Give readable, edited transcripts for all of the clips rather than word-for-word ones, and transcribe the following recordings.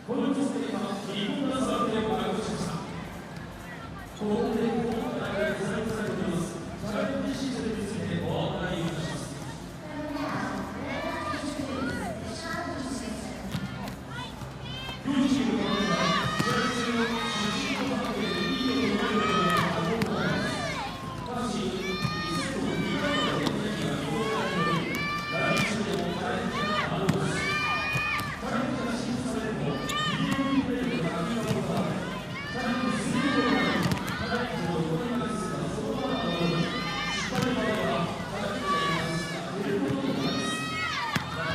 この女性が日本ダンサーでご来場しました。ここで今回デザインされていますチャレンジシステムについてご案内いたします。両チームの試合中の主審の関係でリードを取れるような情報があります。ただし、1セット2回の点滴が見送られており、来日でもチャレンジが可能です。チャレンジが審査されても、ビデオリプレイが見たことがある。チャレンジすることがない。チャレンジを横に回すがそのままのように、失敗の場合は、チャレンジが出ることになります。また、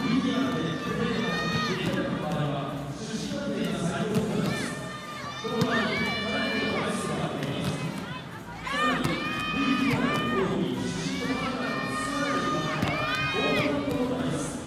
VDR でプレイが見れない場合は、主審判定が採用されます。この場合、チャレンジの回数が出ます。さらに、VDR のように主審の判断が進まない場合は、合格のことがあります。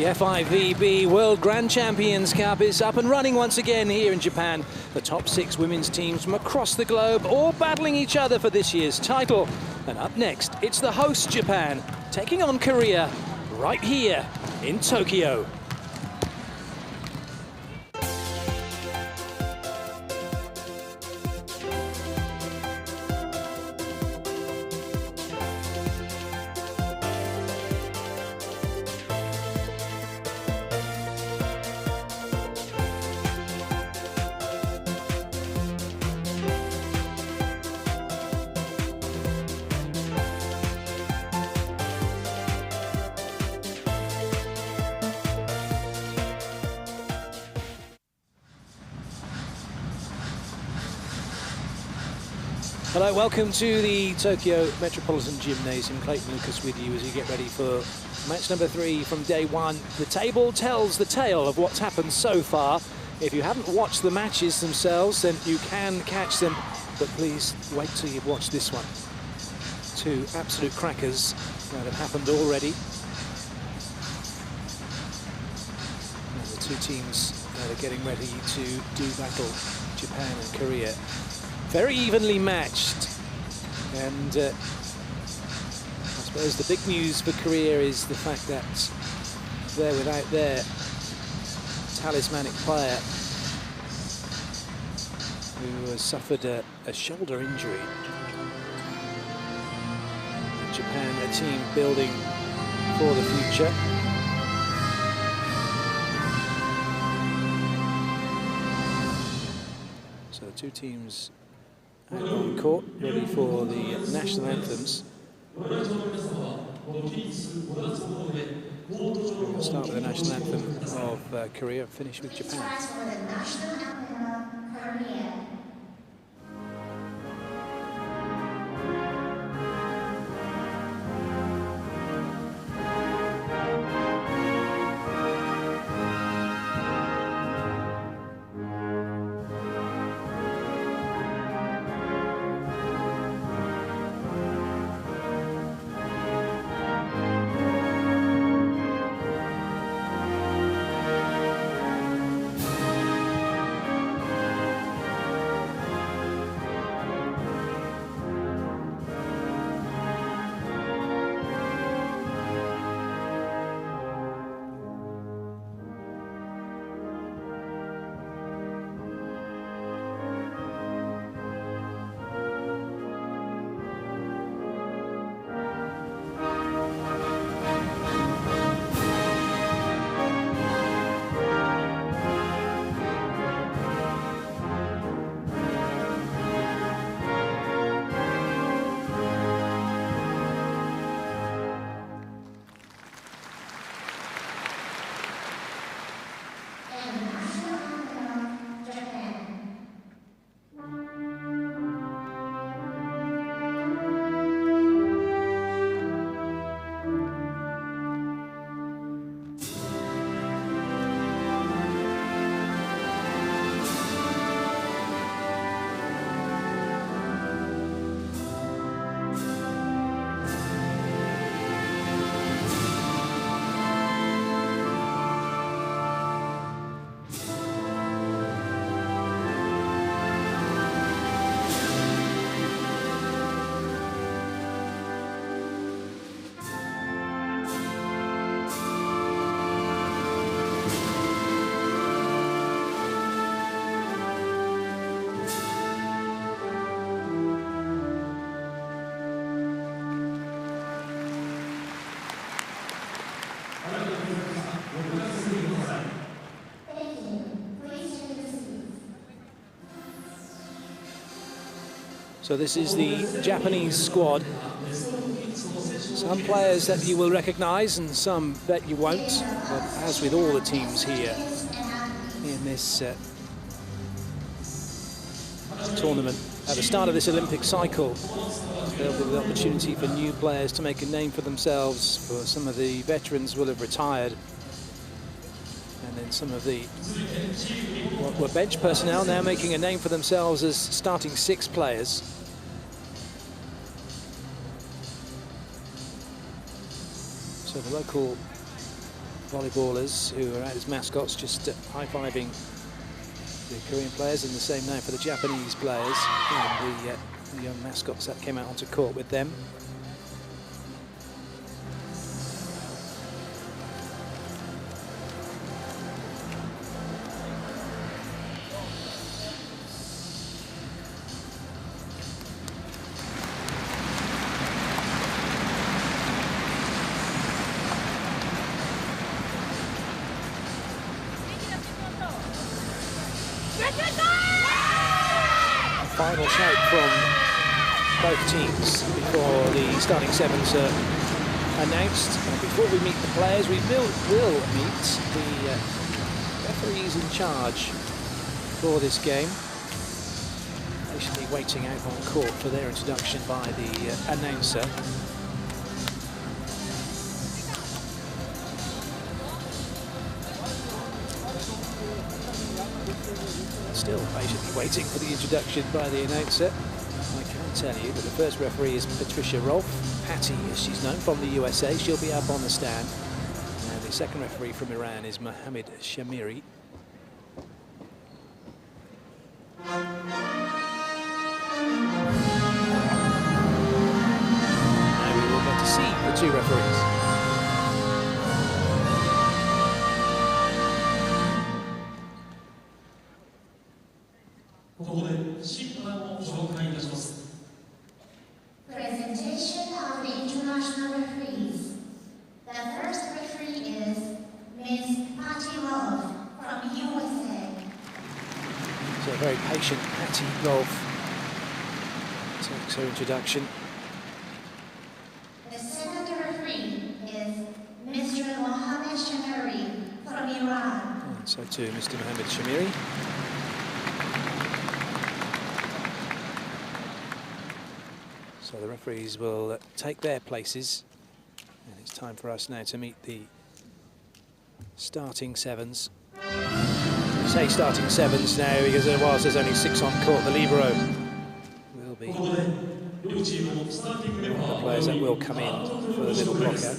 The FIVB World Grand Champions Cup is up and running once again here in Japan. The top 6 women's teams from across the globe all battling each other for this year's title. And up next, it's the host Japan taking on Korea right here in Tokyo. Hello, welcome to the Tokyo Metropolitan Gymnasium. Clayton Lucas with you as you get ready for match number 3 from day 1. The table tells the tale of what's happened so far. If you haven't watched the matches themselves, then you can catch them, but please wait till you've watched this one. 2 absolute crackers that have happened already. And the 2 teams that are getting ready to do battle, Japan and Korea. Very evenly matched, and I suppose the big news for Korea is the fact that they're without their talismanic player who has suffered a shoulder injury. Japan, a team building for the future. So the 2 teams on court, ready for the national anthems. We'll start with the national anthem of Korea, finish with Japan. So this is the Japanese squad. Some players that you will recognize and some that you won't, but as with all the teams here in this tournament, at the start of this Olympic cycle, there'll be the opportunity for new players to make a name for themselves. For some of the veterans will have retired, and then some of the what were bench personnel now making a name for themselves as starting 6 players. So the local volleyballers who are out as mascots, just high-fiving the Korean players, and the same now for the Japanese players and the young mascots that came out onto court with them. Final shout from both teams before the starting sevens are announced. And before we meet the players, we will meet the referees in charge for this game. Patiently waiting out on court for their introduction by the announcer. Still patiently waiting for the introduction by the announcer. I can tell you that the first referee is Patricia Rolfe, Patty as she's known, from the USA. She'll be up on the stand. And the second referee from Iran is Mohammed Shamiri. Now we will get to see the two referees. Presentation of the international referees. The first referee is Ms. Patty Rolfe from USA. So a very patient Patty Rolfe takes her introduction. The second referee is Mr. Mohammed Shamiri from Iran. And so too Mr. Mohammed Shamiri. So the referees will take their places, and it's time for us now to meet the starting sevens. I say starting sevens now because whilst there's only 6 on court, the libero will be the players that will come in for the middle blocker.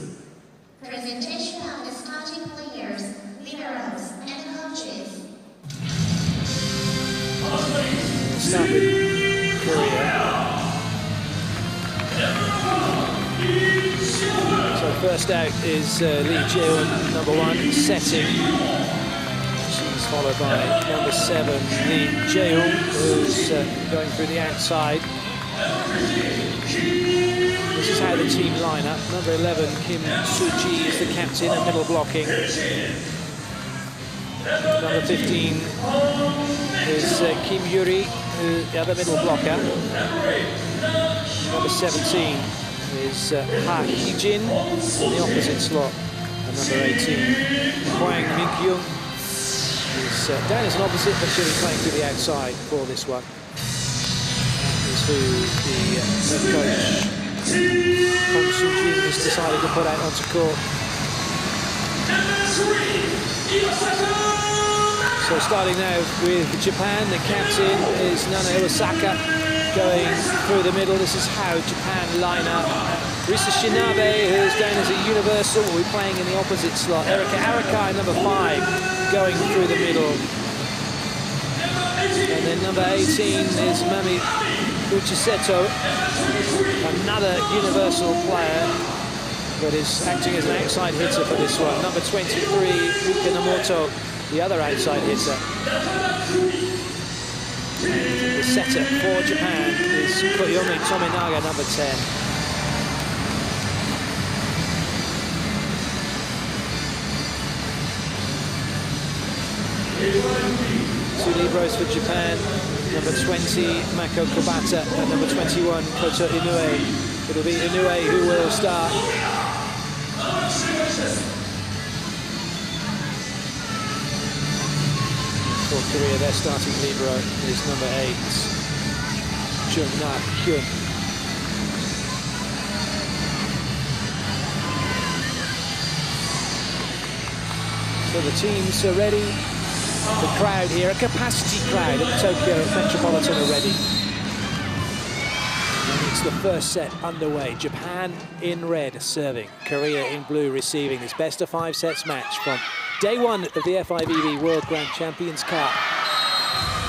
Presentation of the starting players, liberos, and coaches. Let's start with Korea. So first out is Lee Jae-won, number 1, setting. She's followed by number 7, Lee Jae-young, who's going through the outside. This is how the team line up. Number 11, Kim Soo-ji, is the captain and middle blocking. Number 15 is Kim Yuri, the other middle blocker. Number 17 is Ha Hee-jin in the opposite slot. And number 18, Hwang Min-kyung, is down as an opposite, but she'll be playing through the outside for this one. That is who the coach, Hong Soo-jin, has decided to put out onto court. So starting now with Japan, the captain is Nana Iwasaka, going through the middle. This is how Japan line up. Risa Shinabe, who's down as a universal, will be playing in the opposite slot. Erika Arakai, number 5, going through the middle. And then number 18 is Mami Uchiseto, another universal player, but is acting as an outside hitter for this one. Number 23, Yuka Namoto, the other outside hitter. The setter for Japan is Koyomi Tominaga, number 10. Two libros for Japan, number 20, Mako Kobata, and number 21, Koto Inoue. It'll be Inoue who will start. For Korea, their starting libero is number 8, Jung Na-hyun. So the teams are ready. The crowd here, a capacity crowd at the Tokyo Metropolitan are ready. And it's the first set underway. Japan in red serving, Korea in blue receiving this best of 5 sets match from day 1 of the FIVB World Grand Champions Cup.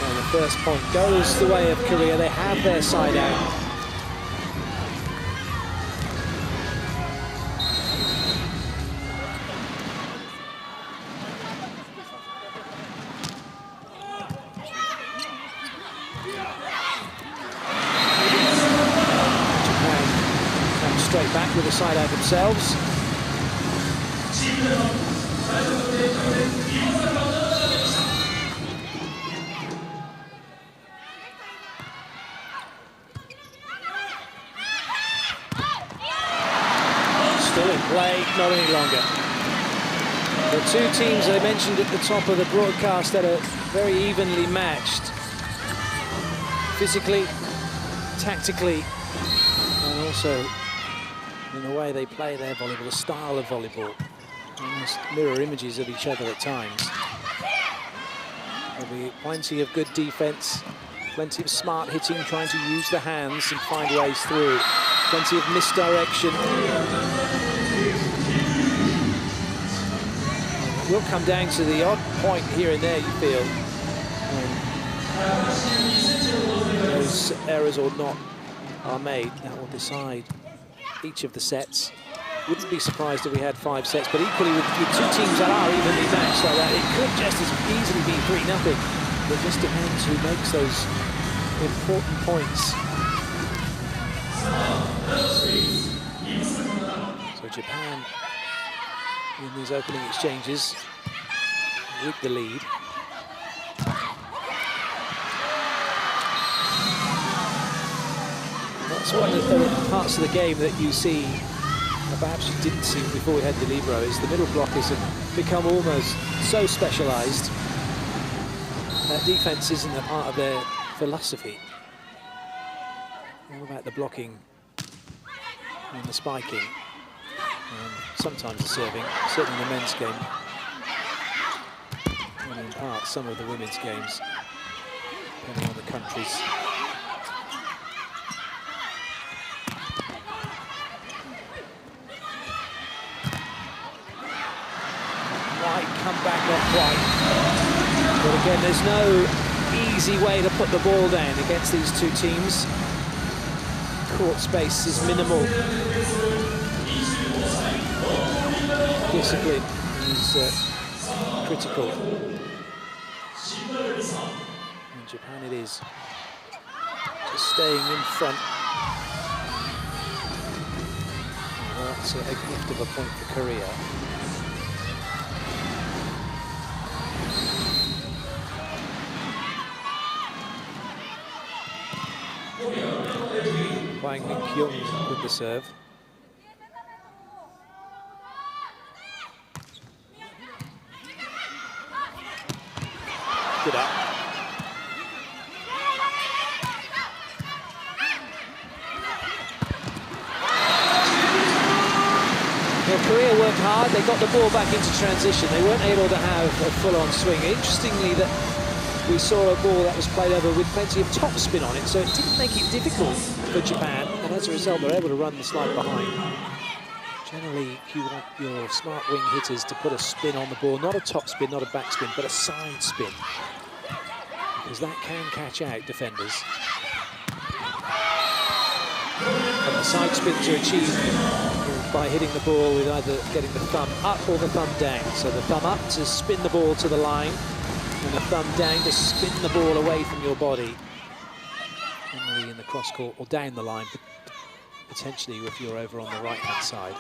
And the first point goes the way of Korea. They have their side out. Straight back with a side out themselves. Still in play, not any longer. The two teams I mentioned at the top of the broadcast that are very evenly matched. Physically, tactically, and also in the way they play their volleyball, the style of volleyball. Almost mirror images of each other at times. There'll be plenty of good defense, plenty of smart hitting, trying to use the hands and find ways through. Plenty of misdirection. It will come down to the odd point here and there, you feel, when those errors or not are made. That will decide each of the sets. Wouldn't be surprised if we had 5 sets, but equally with two teams that are evenly matched like that, it could just as easily be 3-0. It just depends who makes those important points. So Japan in these opening exchanges with the lead. That's one of the parts of the game that you see, or perhaps you didn't see before we had the libero, is the middle blockers have become almost so specialised that defence isn't a part of their philosophy. All about the blocking and the spiking, and sometimes the serving, certainly in the men's game, and in part some of the women's games, depending on the countries. Come back, not quite. But again, there's no easy way to put the ball down against these two teams. Court space is minimal. Discipline is critical. In Japan it is. Just staying in front. Well, that's a gift of a point for Korea. Hwang Min-kyung with the serve. Good up. Well, Korea worked hard. They got the ball back into transition. They weren't able to have a full-on swing. Interestingly, that we saw a ball that was played over with plenty of top spin on it, so it didn't make it difficult for Japan, and as a result, they're able to run the slide behind. Generally, you want your smart wing hitters to put a spin on the ball, not a top spin, not a back spin, but a side spin, because that can catch out defenders. And the side spins are achieved by hitting the ball with either getting the thumb up or the thumb down. So the thumb up to spin the ball to the line, and the thumb down to spin the ball away from your body. Generally in the cross court or down the line, but potentially if you're over on the right-hand side.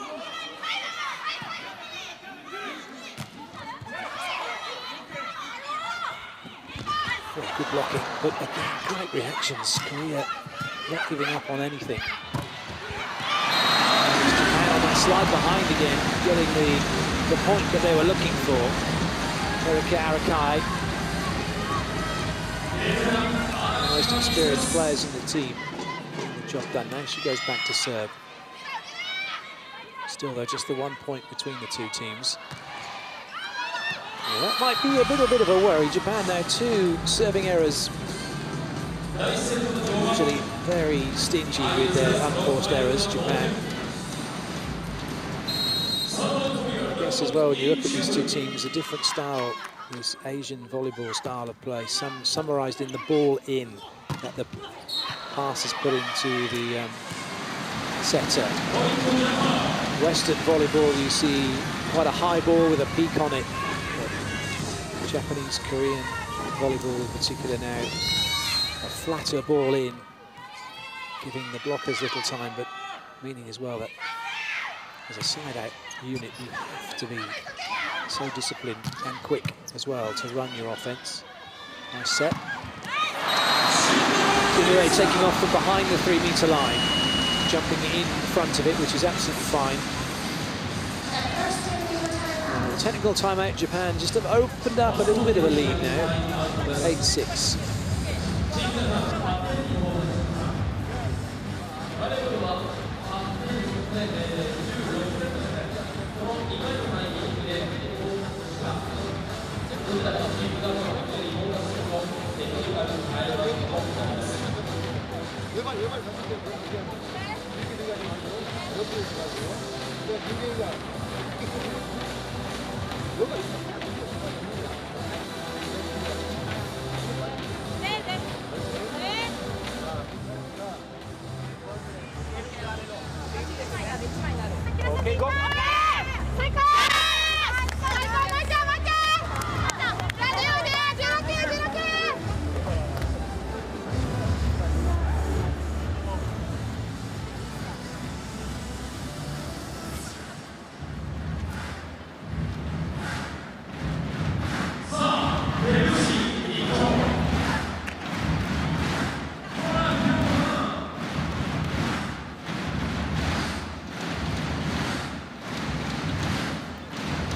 Well, good blocking, but again, great reactions. Korea not giving up on anything. Japan on that slide behind again, getting the point that they were looking for. Erika Arakai, the most experienced players in the team, getting the job done. Now she goes back to serve. Still though, just the 1 point between the two teams. Well, that might be a little bit of a worry. Japan now 2 serving errors. Usually very stingy with their unforced errors, Japan. I guess as well, when you look at these two teams, a different style, this Asian volleyball style of play, some summarized in the ball in, that the pass is put into the setter. Western volleyball, you see quite a high ball with a peak on it. But Japanese, Korean volleyball in particular now, a flatter ball in, giving the blockers little time, but meaning as well that as a side-out unit, you have to be so disciplined and quick as well to run your offense. Nice set. Kimure taking off from behind the 3-meter line, jumping in front of it, which is absolutely fine. The technical timeout, Japan just have opened up a little bit of a lead now, 8-6. Okay, go.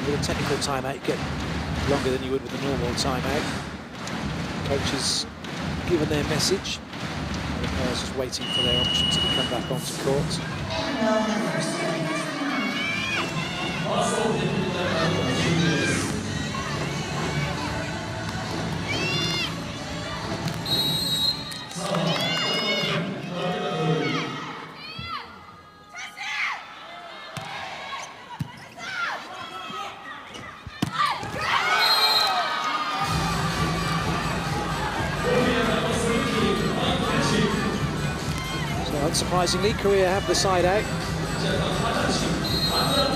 With a technical timeout, you get longer than you would with a normal timeout. Coaches given their message. The players just waiting for their opportunity to come back onto court. Unsurprisingly, Korea have the side out.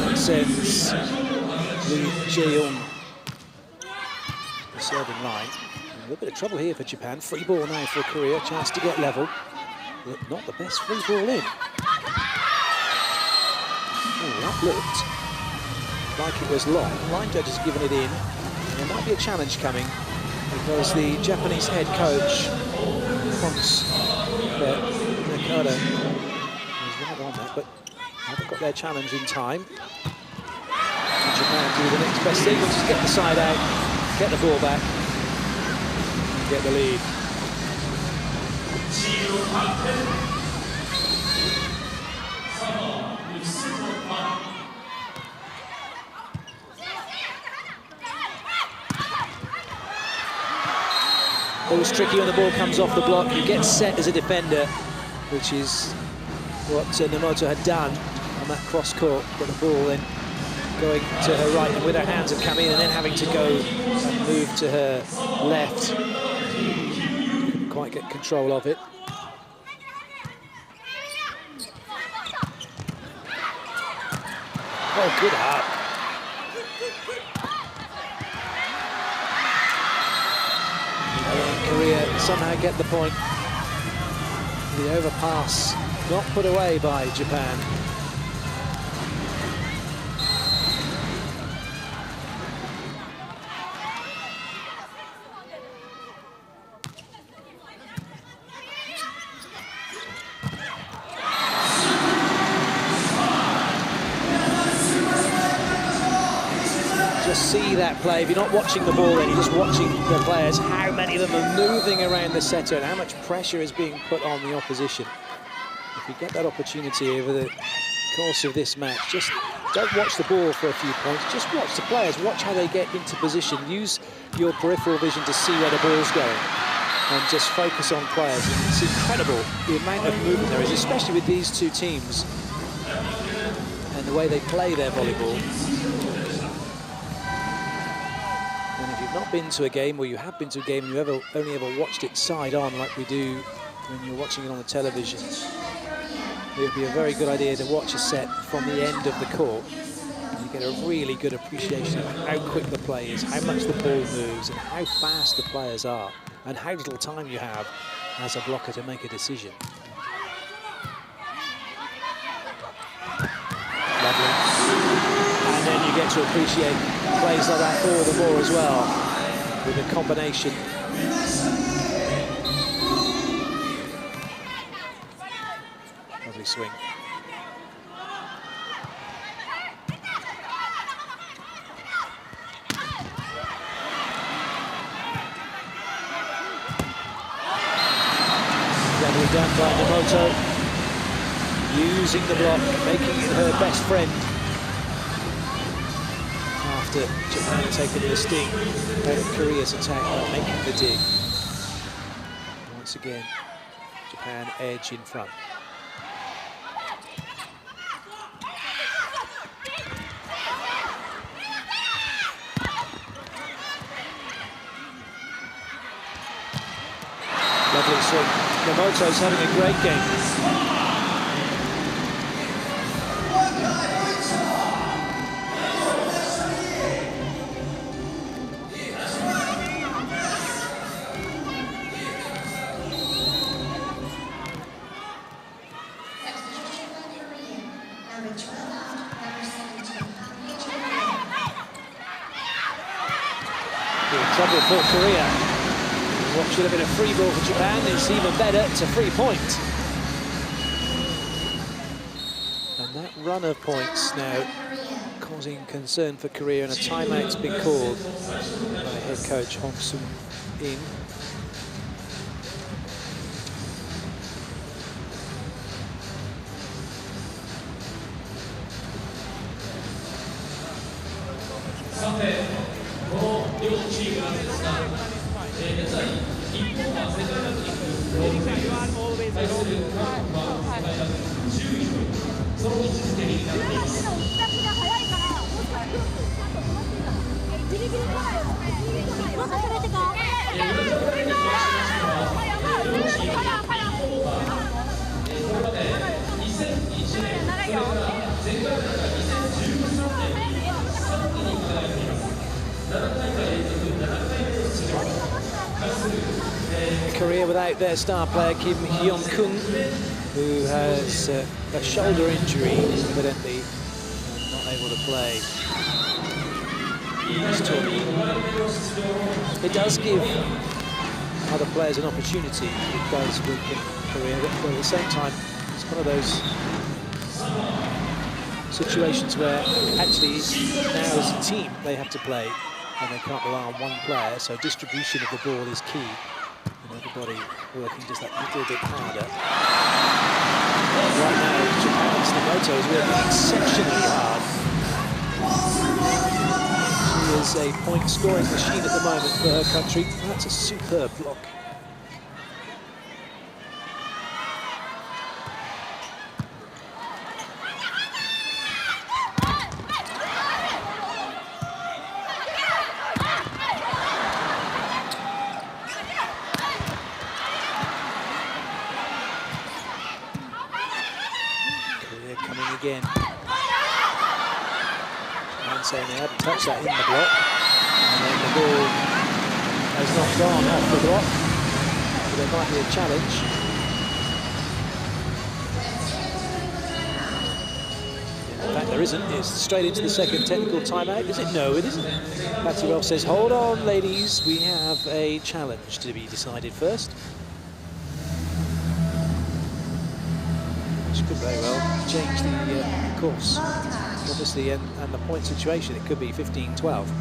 That sends Lee Jae-young the serving line. A little bit of trouble here for Japan. Free ball now for Korea, chance to get level. But not the best free ball in. Oh, that looked like it was long. Line judge has given it in. And there might be a challenge coming because the Japanese head coach wants Nakada is right on that, but haven't got their challenge in time. And Japan do the next best thing, which is get the side out, get the ball back, and get the lead. Always tricky when the ball comes off the block. You get set as a defender, which is what Nomoto had done on that cross court, but the ball then going to her right and with her hands have come in and then having to go and move to her left. Couldn't quite get control of it. Oh, good up. Korea somehow get the point. The overpass not put away by Japan. Just see that play. If you're not watching the ball, then you're just watching the players, how many of them are moving around the setter and how much pressure is being put on the opposition. If you get that opportunity over the course of this match, just don't watch the ball for a few points. Just watch the players, watch how they get into position. Use your peripheral vision to see where the ball's going. and just focus on players. And it's incredible the amount of movement there is, especially with these two teams and the way they play their volleyball. And if you've not been to a game, or you have been to a game and you only ever watched it side on like we do when you're watching it on the television, it would be a very good idea to watch a set from the end of the court. You get a really good appreciation of how quick the play is, how much the ball moves, and how fast the players are, and how little time you have as a blocker to make a decision. Lovely. And then you get to appreciate plays like that all the more as well, with a combination. Lovely swing. Cleverly done by Nomoto, using the block, making it her best friend. After Japan taking the sting out of Korea's attack, making the dig. Once again, Japan edge in front. Lovely swing. Nomoto's having a great game. Trouble for Korea. What should have been a free ball for Japan is even better. It's a free point. And that run of points now causing concern for Korea, and a timeout's been called by head coach Hong Sung-in. Korea without their star player Kim Hyun-kun, who has a shoulder injury, evidently, and not able to play this tournament. It does give other players an opportunity. It does weaken Korea, but at the same time, it's one of those situations where actually now as a team they have to play and they can't rely on one player, so distribution of the ball is key. Everybody working just that little bit harder. Right now, Japan's Nomoto is working exceptionally hard. She is a point-scoring machine at the moment for her country. That's a superb block. Again. And saying they hadn't touched that in the block. And then the ball has not gone off the block. So there might be a challenge. In fact, there isn't. It's straight into the second technical timeout. Is it? No, it isn't. Matirov says, hold on, ladies. We have a challenge to be decided first. Could very well change the course, obviously, and the point situation. It could be 15-12, in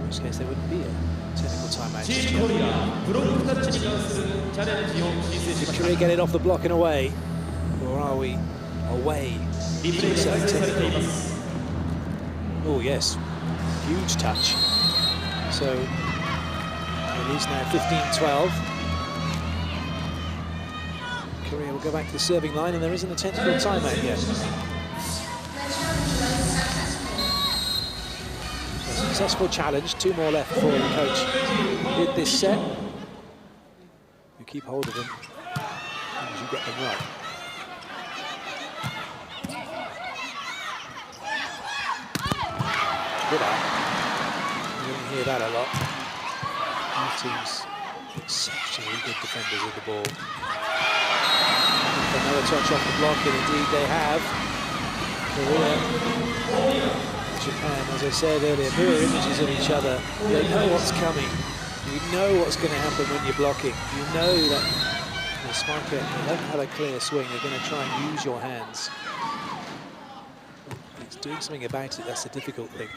which case there wouldn't be a technical timeout. Did Korea get it off the block and away, or are we away to a second technical? Oh yes, huge touch. So it is now 15-12. Korea will go back to the serving line, and there isn't a technical timeout yet. A successful challenge, 2 more left for the coach in this set. You keep hold of them as you get them right. Good out. You're going to hear that a lot. Both teams exceptionally good defenders of the ball. Another touch off the block, and indeed they have. Korea, Japan, as I said earlier, mirror images of each other. They know what's coming. You know what's going to happen when you're blocking. You know that the spiker, they don't have a clear swing. They're going to try and use your hands. It's doing something about it. That's the difficult thing.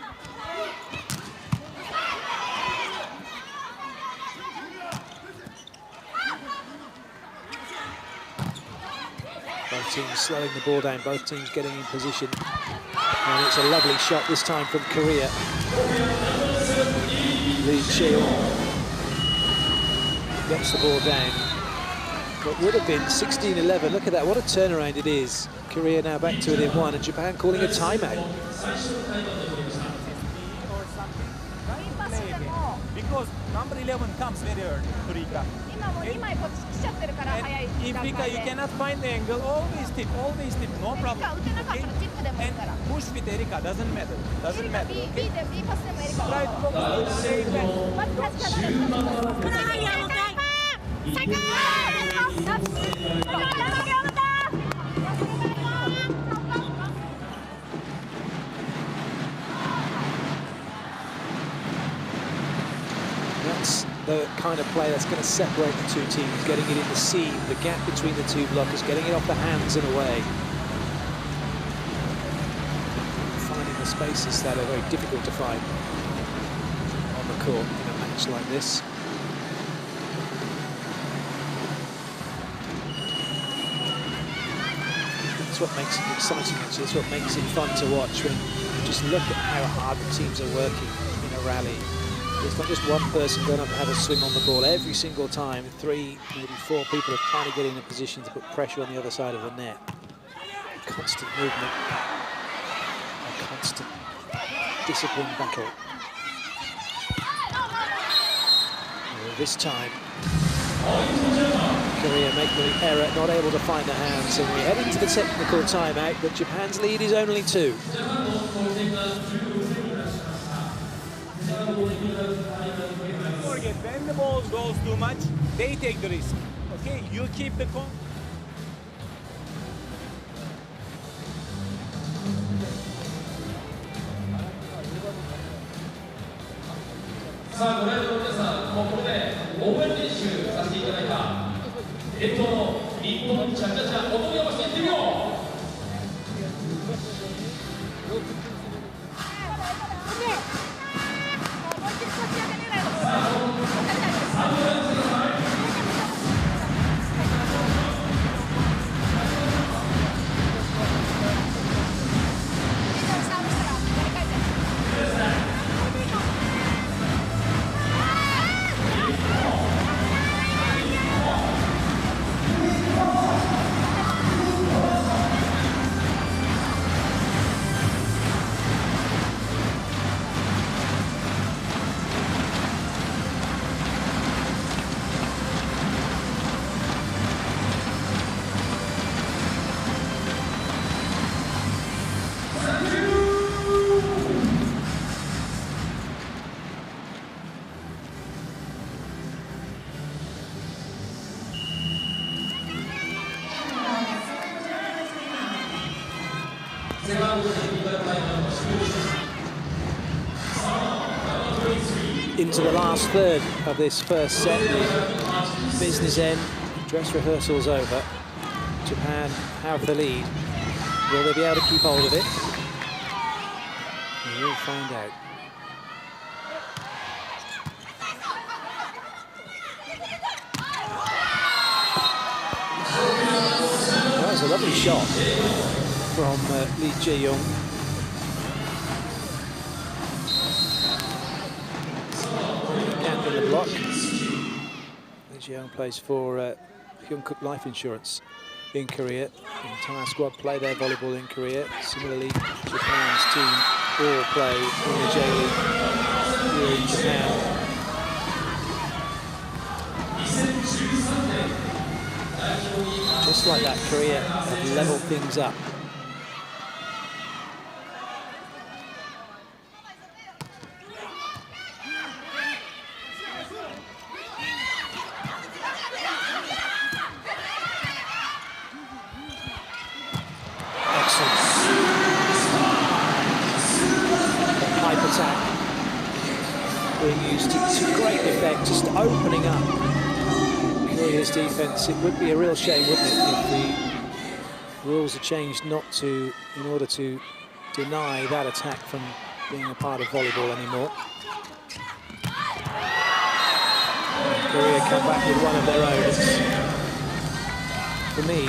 Both teams slowing the ball down, both teams getting in position. And it's a lovely shot this time from Korea. Lee Cheol gets the ball down. What would have been 16-11, look at that, what a turnaround it is. Korea now back to it in 1, and Japan calling a timeout. Because number 11 comes very early to Rika. And in Rika you cannot find the angle, always tip, no problem. Okay? And push with Erika, doesn't matter. Okay? Right focus, stay back. That's the kind of play that's going to separate the two teams, getting it in the seam, the gap between the two blockers, getting it off the hands and away. Finding the spaces that are very difficult to find on the court in a match like this. That's what makes it exciting, actually. That's what makes it fun to watch, when you just look at how hard the teams are working in a rally. It's not just one person going up and have a swing on the ball. Every single time, 3, maybe 4 people are trying to get in a position to put pressure on the other side of the net. Constant movement, a constant disciplined battle. And this time, Korea make the error, not able to find the hands, and we head into the technical timeout, but Japan's lead is only 2. Forget, when the ball goes too much, they take the risk. Okay, you keep the con. 자, ご来場の皆さん、もうこれで応援練習させていただいた伝統の日本チャチャチャ踊り合わせていってみよう。Into the last third of this first set, the business end, dress rehearsals over. Japan have the lead. Will they be able to keep hold of it? We'll find out. That was a lovely shot from Lee Jae-young. Camp in the block. Lee Jae-young plays for Hyunkuk Life Insurance in Korea. The entire squad play their volleyball in Korea. Similarly, Japan's team all play in the J-League here in Japan. Just like that, Korea have leveled things up. Being used to great effect, just opening up Korea's defense. It would be a real shame, wouldn't it, if the rules are changed not to, in order to deny that attack from being a part of volleyball anymore. And Korea come back with one of their own. For me,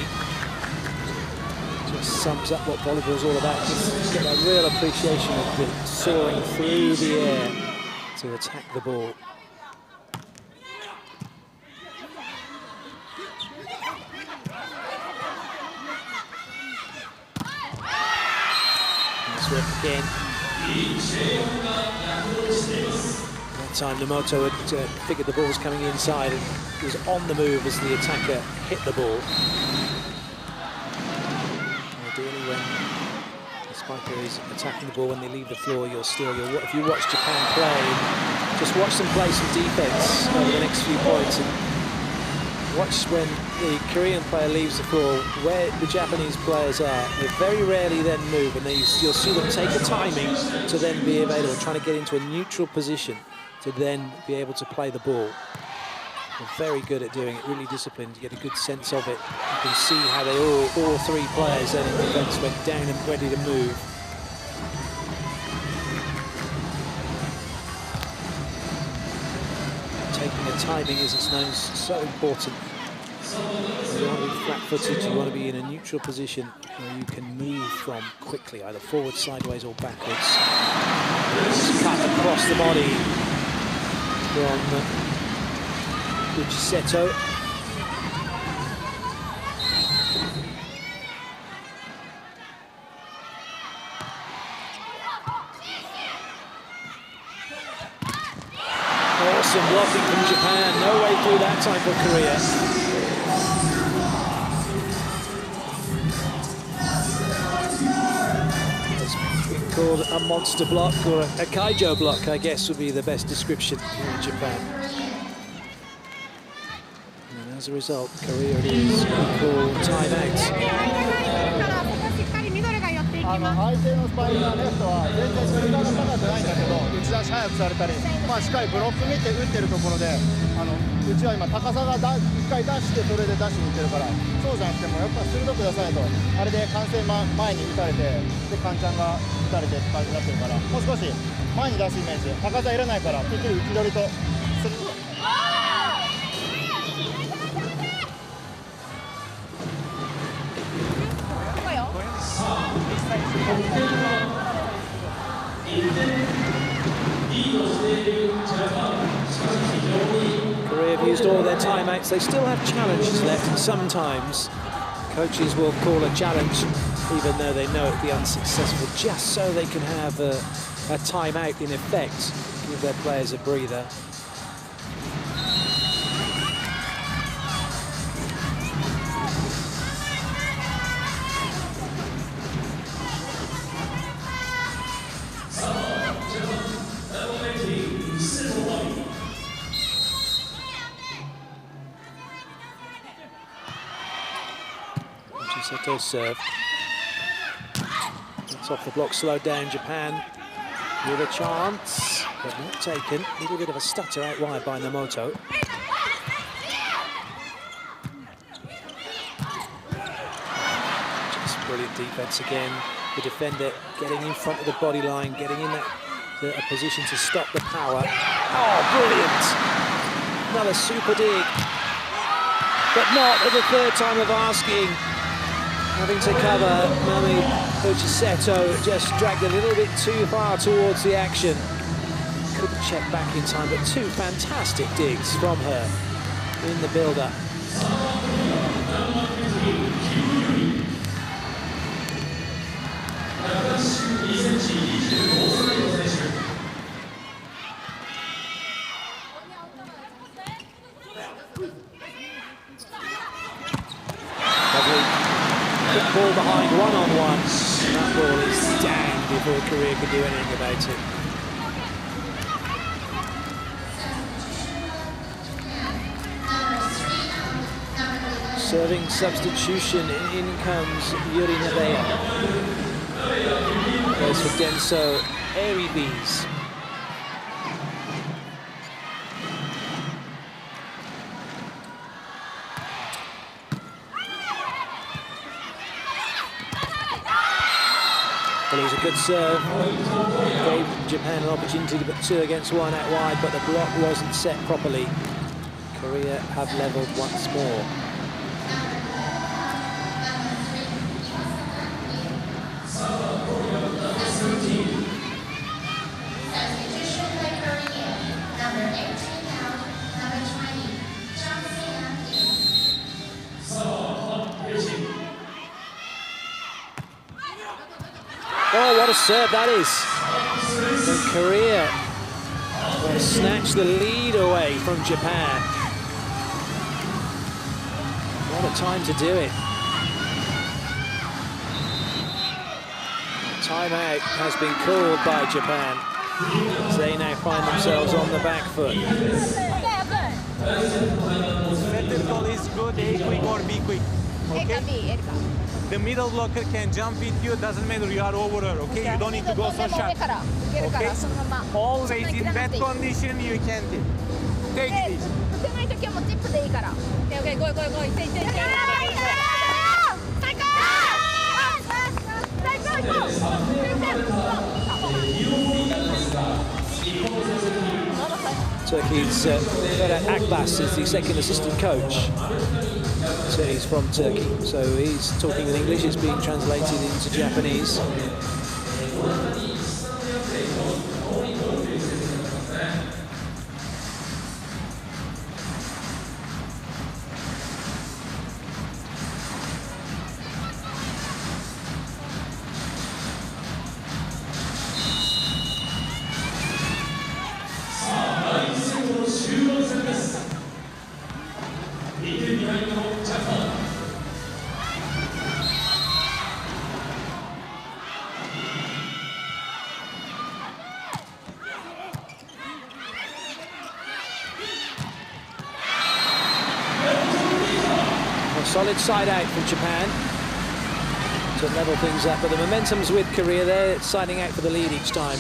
just sums up what volleyball's all about. Just get a real appreciation of the soaring through the air to attack the ball. Nice work again. That time Nomoto had figured the ball was coming inside and was on the move as the attacker hit the ball. Ideally, when the spiker is attacking the ball when they leave the floor, if you watch Japan play, just watch them play some defense over the next few points and watch when the Korean player leaves the floor, where the Japanese players are. They very rarely then move, and you'll see them take the timing to then be available, trying to get into a neutral position to then be able to play the ball. They're very good at doing it, really disciplined. You get a good sense of it. You can see how they all three players then in defense went down and ready to move. Taking the timing, as it's known, is so important. You want to be flat-footed, you want to be in a neutral position where you can move from quickly, either forward, sideways, or backwards. Just cut across the body from Uchiseto. Awesome blocking from Japan. No way through that time for Korea. It's been called a monster block, or a kaijo block, I guess would be the best description here in Japan. As a result, Korea is equal timeout. 相手のスパイカーレフトは全然スピードが高くないんだけど、打ち出し早くされたり、しっかりブロック見て打ってるところで、うちは今高さが1回出してそれで出しにいってるから、そうじゃなくてもやっぱ鋭く出さないと、あれで完成前に打たれて、でカンちゃんが打たれてって感じになってるから、もう少し前に出すイメージ、高さいらないから、きっちり打ち取りとする。Korea have used all their timeouts. They still have challenges left, and sometimes coaches will call a challenge even though they know it'll be unsuccessful, just so they can have a timeout in effect, give their players a breather. Seto's serve. It's off the block, slowed down Japan with a chance, but not taken. A little bit of a stutter out wide by Nomoto. Just brilliant defense again. The defender getting in front of the body line, getting in a position to stop the power. Oh, brilliant! Another super dig, but not at the third time of asking. Having to cover, Mami Uchiseto just dragged a little bit too far towards the action. Couldn't check back in time, but two fantastic digs from her in the build-up. ball behind one-on-one. That ball is down before Korea could do anything about it. Serving substitution, in comes Yuri Nadeya. Goes for Denso Eribes. Well, it was a good serve. Gave Japan an opportunity to put 2 against 1 out wide, but the block wasn't set properly. Korea have levelled once more. Oh, what a serve that is. And Korea will snatch the lead away from Japan. What a time to do it. Timeout has been called by Japan, as they now find themselves on the back foot. Center call is good, A quick or B quick. Okay? The middle blocker can jump with you, doesn't matter, you are over her, okay? You don't need to go so sharp. Okay? Always in bad condition, you can take this. Turkey's Ferhat Akbas is the second assistant coach. So he's from Turkey, so he's talking in English, it's being translated into Japanese. Solid side out from Japan to level things up, but the momentum's with Korea. They're siding out for the lead each time.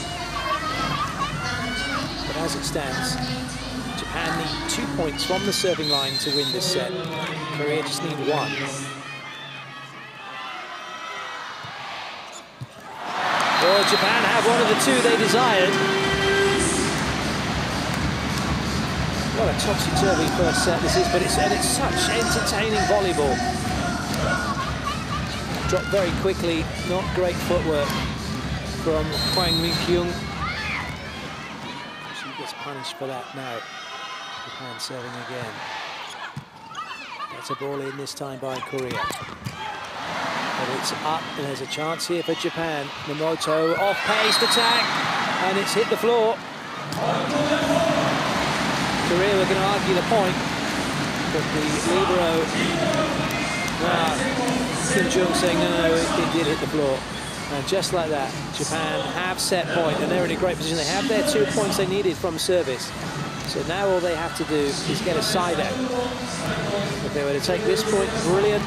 But as it stands, Japan need 2 points from the serving line to win this set. Korea just need 1. Well, Japan have one of the 2 they desired. What a topsy-turvy first set this is, but it's such entertaining volleyball. Dropped very quickly, not great footwork from Hwang Min-kyung. She gets punished for that now. Japan serving again. Gets a ball in this time by Korea. But it's up, and there's a chance here for Japan. Momoto off-paced attack, and it's hit the floor. Korea were going to argue the point, but the libero, Kim Jung saying no, it did hit the floor. And just like that, Japan have set point, and they're in a great position. They have their 2 points they needed from service. So now all they have to do is get a side out. If they were to take this point, brilliant.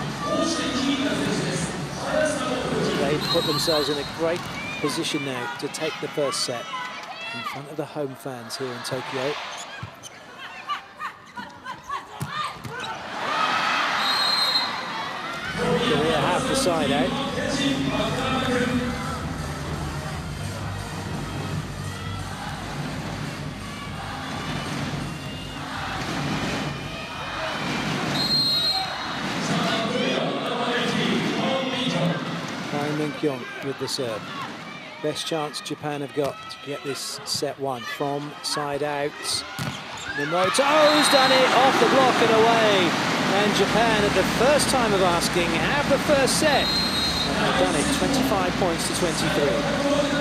They put themselves in a great position now to take the first set in front of the home fans here in Tokyo. Korea have the side out. Hwang Min-kyung with the serve. Best chance Japan have got to get this set 1 from side out. Momoto's done it off the block and away. And Japan, at the first time of asking, have the first set. And they've done it, 25 points to 23.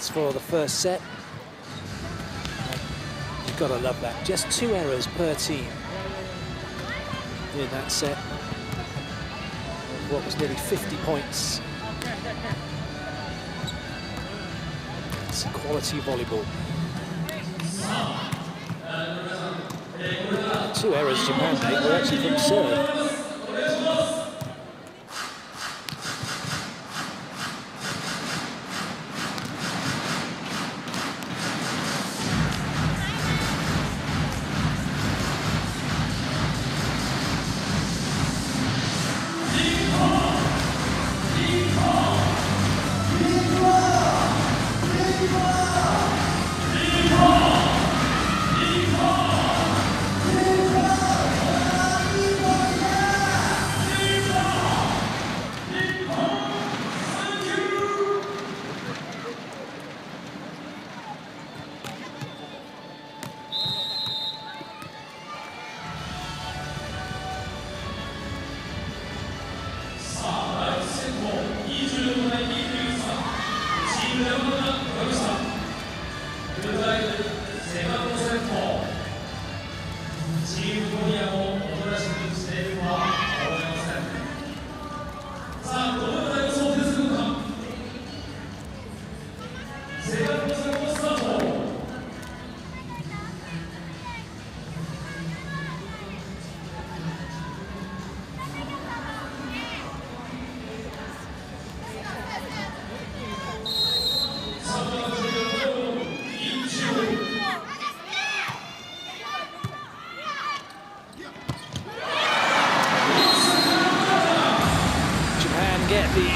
points for the first set. You've got to love that. Just 2 errors per team in that set. What was nearly 50 points. It's quality volleyball. 2 errors Japan made were actually from serve.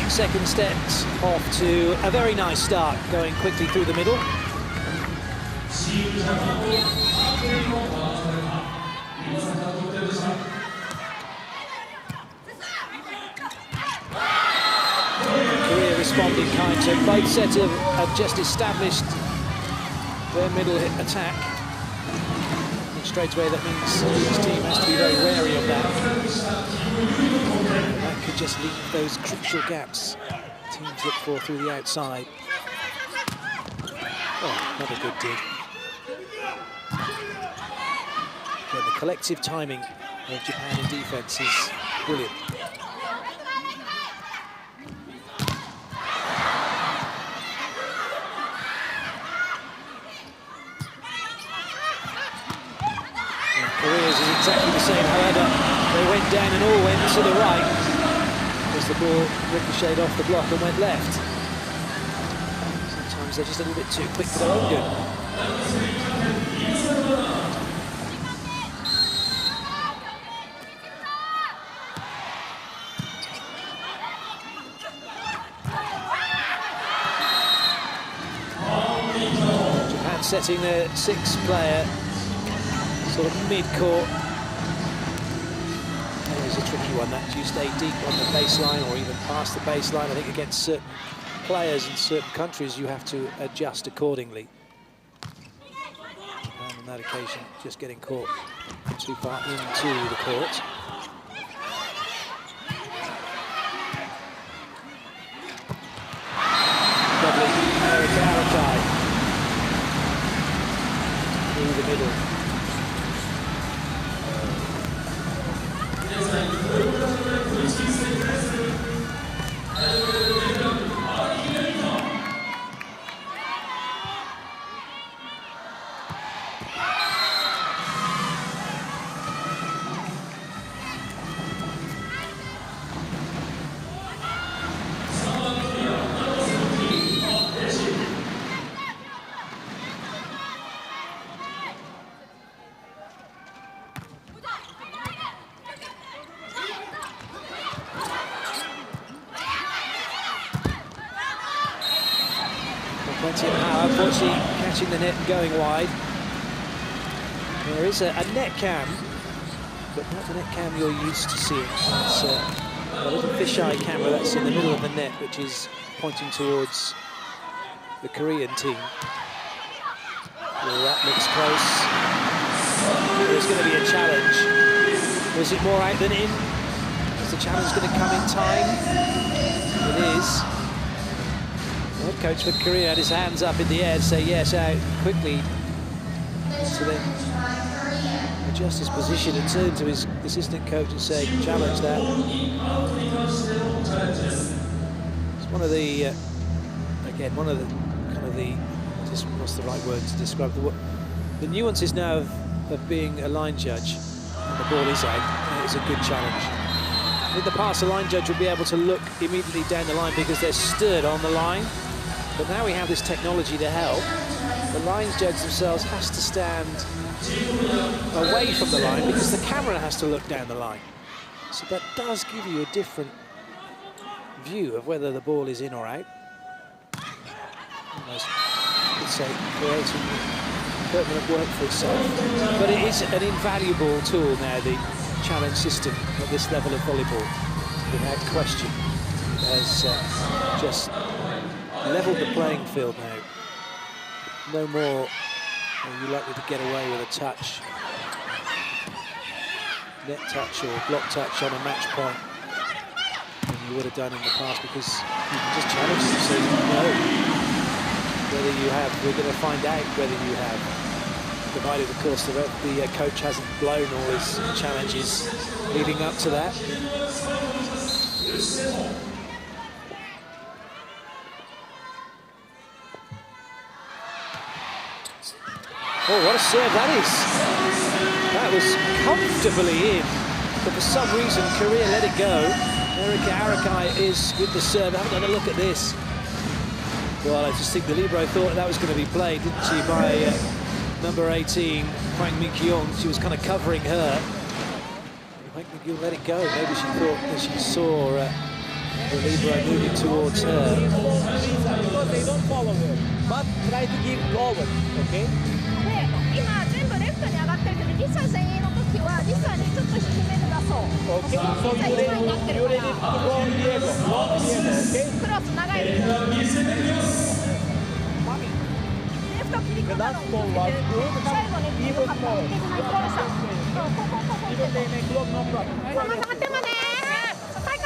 Second steps off to a very nice start, going quickly through the middle. Korea responding kind, so both sets have just established their middle hit attack. And straight away that means each team has to be very wary of that. That could just leave those crucial gaps teams look for through the outside. Oh, another good dig. Again, the collective timing of Japan in defense is brilliant. And Korea's is exactly the same, however, they went down and all went to the right as the ball ricocheted off the block and went left. Sometimes they're just a little bit too quick for their own good. Japan setting their 6-player sort of mid-court. Always a tricky one, that. Do you stay deep on the baseline or even past the baseline? I think against certain players in certain countries you have to adjust accordingly. And on that occasion, just getting caught too far into the court. Lovely Arakai through the middle. Plenty of power, unfortunately catching the net and going wide. There is a net cam, but not the net cam you're used to seeing. It's a little fisheye camera that's in the middle of the net, which is pointing towards the Korean team. Well, that looks close. There's going to be a challenge. Was it more out than in? Is the challenge going to come in time? It is. head coach for Korea had his hands up in the air to say yes out quickly. So then adjust his position and turn to his assistant coach and say, challenge that. It's one of the, again, one of the kind of the, what's the right word to describe the nuances now of being a line judge. And the ball is out, and it's a good challenge. In the past, a line judge would be able to look immediately down the line because they're stood on the line. But now we have this technology to help. The lines judge themselves has to stand away from the line because the camera has to look down the line. So that does give you a different view of whether the ball is in or out. Almost, I could say, creating permanent work for itself. But it is an invaluable tool now, the challenge system at this level of volleyball, without question. It has just leveled the playing field now. No more are you likely to get away with a touch, net touch or block touch on a match point than you would have done in the past, because you can just challenge them so you know whether you have. We're going to find out whether you have, provided of course the coach hasn't blown all his challenges leading up to that. Oh, what a serve that is. That was comfortably in, but for some reason Korea let it go. Erika Arakai is with the serve. Have another look at this. Well, I just think the libero thought that was going to be played, didn't she, by number 18, Hwang Mi-kyung. She was kind of covering her. Hwang Mi-kyung let it go. Maybe she thought that she saw the libero moving towards her. Because they don't follow her, but try to give over, okay? 今全部レフトに上がってるけど、実際前衛の時は実際にちょっと低めで出そう。Okay, so you ready to go Diego, okay? クロス長い。レフト切り込んだのを見て、最後にeven more. Even they make block no problem. 待ってまね。最高。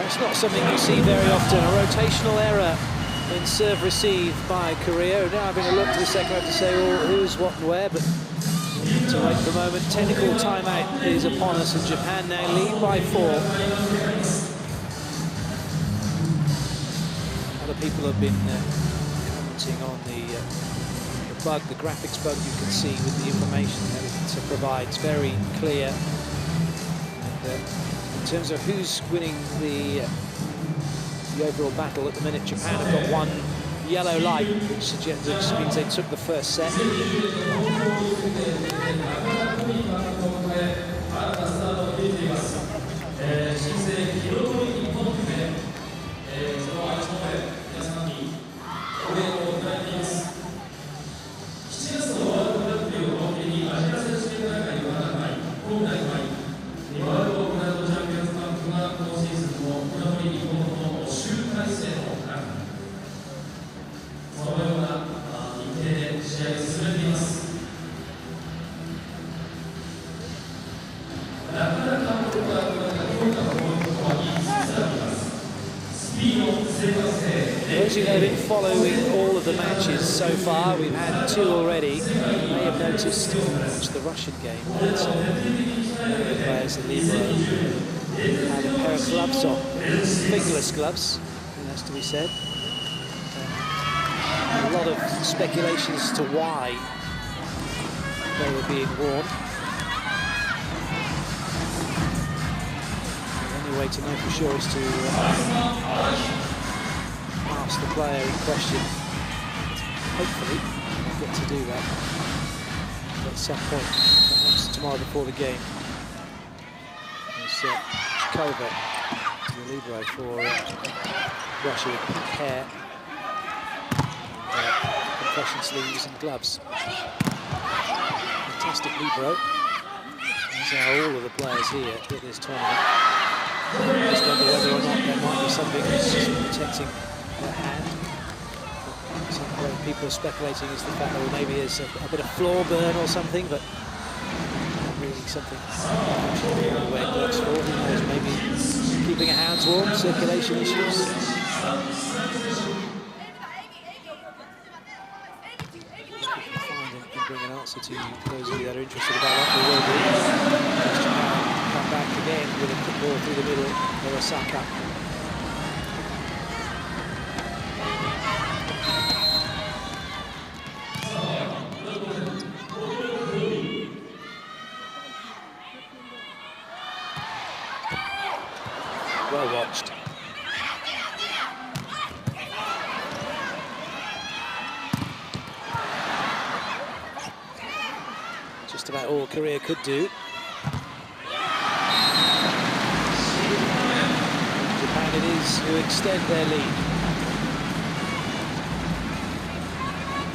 It's not something you see very often, a rotational error in serve receive by Korea. Now having a look to the second, I have to say, well, who's, what and where, but to wait for the moment. Technical timeout is upon us, and Japan now lead by 4. Other people have been commenting on the bug, the graphics bug you can see with the information that it provides, very clear. And, in terms of who's winning the overall battle at the minute, Japan have got one yellow light, which means they took the first set. Those who have been following all of the matches so far, we've had 2 already. You may have noticed, watch the Russian game, that the players in Libero had a pair of gloves on, fingerless gloves, it has to be said. A lot of speculation as to why they were being worn. The only way to know for sure is to ask the player in question. Hopefully, we'll get to do that. at some point, perhaps tomorrow before the game. It's Chikova, the libero for Russia, with pink hair, compression sleeves and gloves. Fantastic libero. These are all of the players here at this tournament. I just wonder whether or not there might be something that's just protecting their hand. What people are speculating is the fact that maybe there's a bit of floor burn or something, but not really something the way it works for. Who knows, maybe keeping your hands warm, circulation issues. Bring an answer to those of you that are interested about what we will do. Come back again with a quick ball through the middle for Osaka. Well watched. Just about all Korea could do. Japan it is who extend their lead.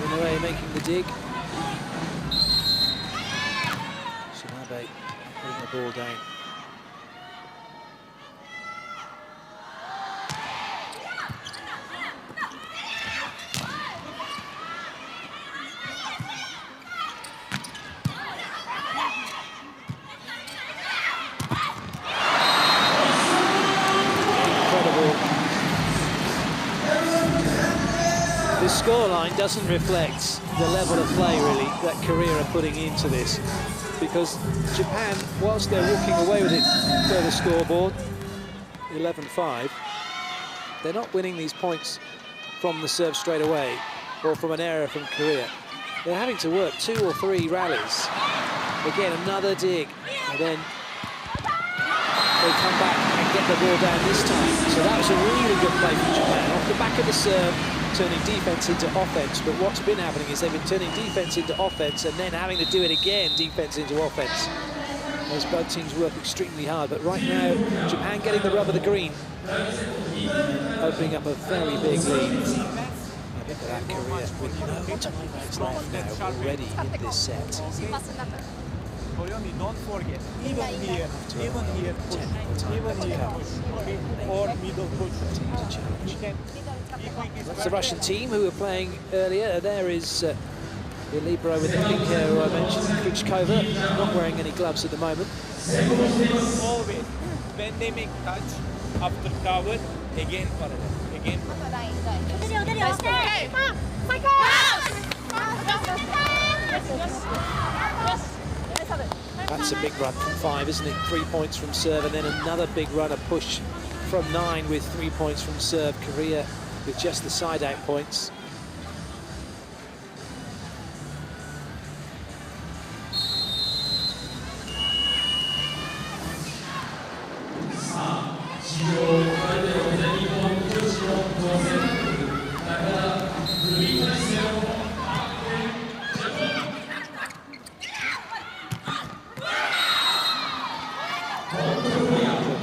Inoue making the dig. Shinabe putting the ball down. The scoreline doesn't reflect the level of play, really, that Korea are putting into this. Because Japan, whilst they're walking away with it per the scoreboard, 11-5, they're not winning these points from the serve straight away or from an error from Korea. They're having to work 2 or 3 rallies. Again, another dig, and then they come back and get the ball down this time. So that was a really good play from Japan. Off the back of the serve, turning defense into offense. But what's been happening is they've been turning defense into offense and then having to do it again, defense into offense. As both teams work extremely hard. But right now, Japan getting the rub of the green, opening up a very big lead. Look at that, Korea with no timeouts left now already in this set. Toyomi, don't forget, even here, push, even here, or middle push. That's the Russian team who were playing earlier. There is the libero with the pink hair who I mentioned, Krichkova, not wearing any gloves at the moment. Always, when they make touch, after cover, again parallel, again parallel. That's a big run from 5, isn't it? 3 points from serve, and then another big run, a push from 9 with 3 points from serve. Korea with just the side-out points.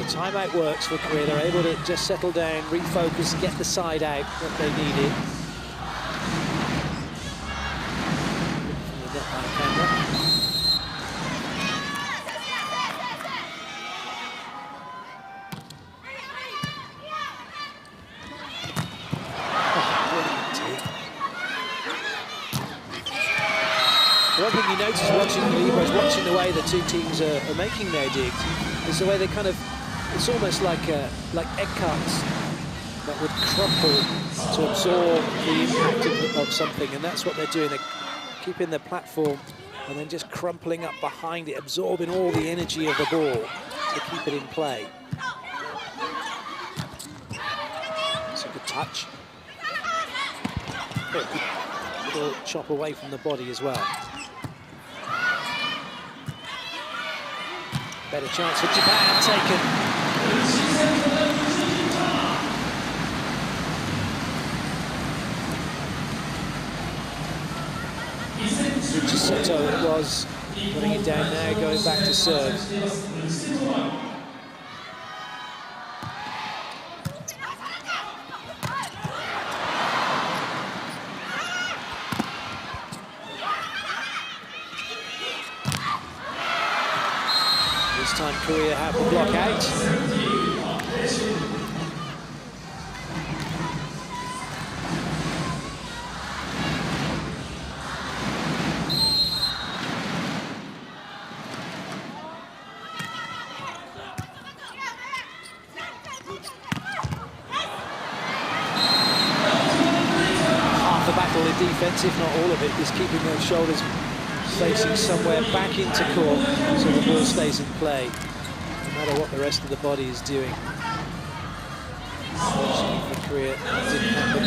Timeout works for Korea. They're able to just settle down, refocus, get the side out that they needed. From the netline camera. One thing you notice watching the liberos, watching the way the two teams are making their digs, is the way they kind of, it's almost like egg carts that would crumple to absorb the impact of something, and that's what they're doing. They're keeping the platform and then just crumpling up behind it, absorbing all the energy of the ball to keep it in play. It's a good touch. Good little chop away from the body as well. Better chance for Japan taken. Good to see Yamamoto it was, putting it down now, going back to serve. This time Korea have the block out. Defense, if not all of it, is keeping those shoulders facing somewhere back into court so the ball stays in play, no matter what the rest of the body is doing. Unfortunately for Korea, that didn't happen.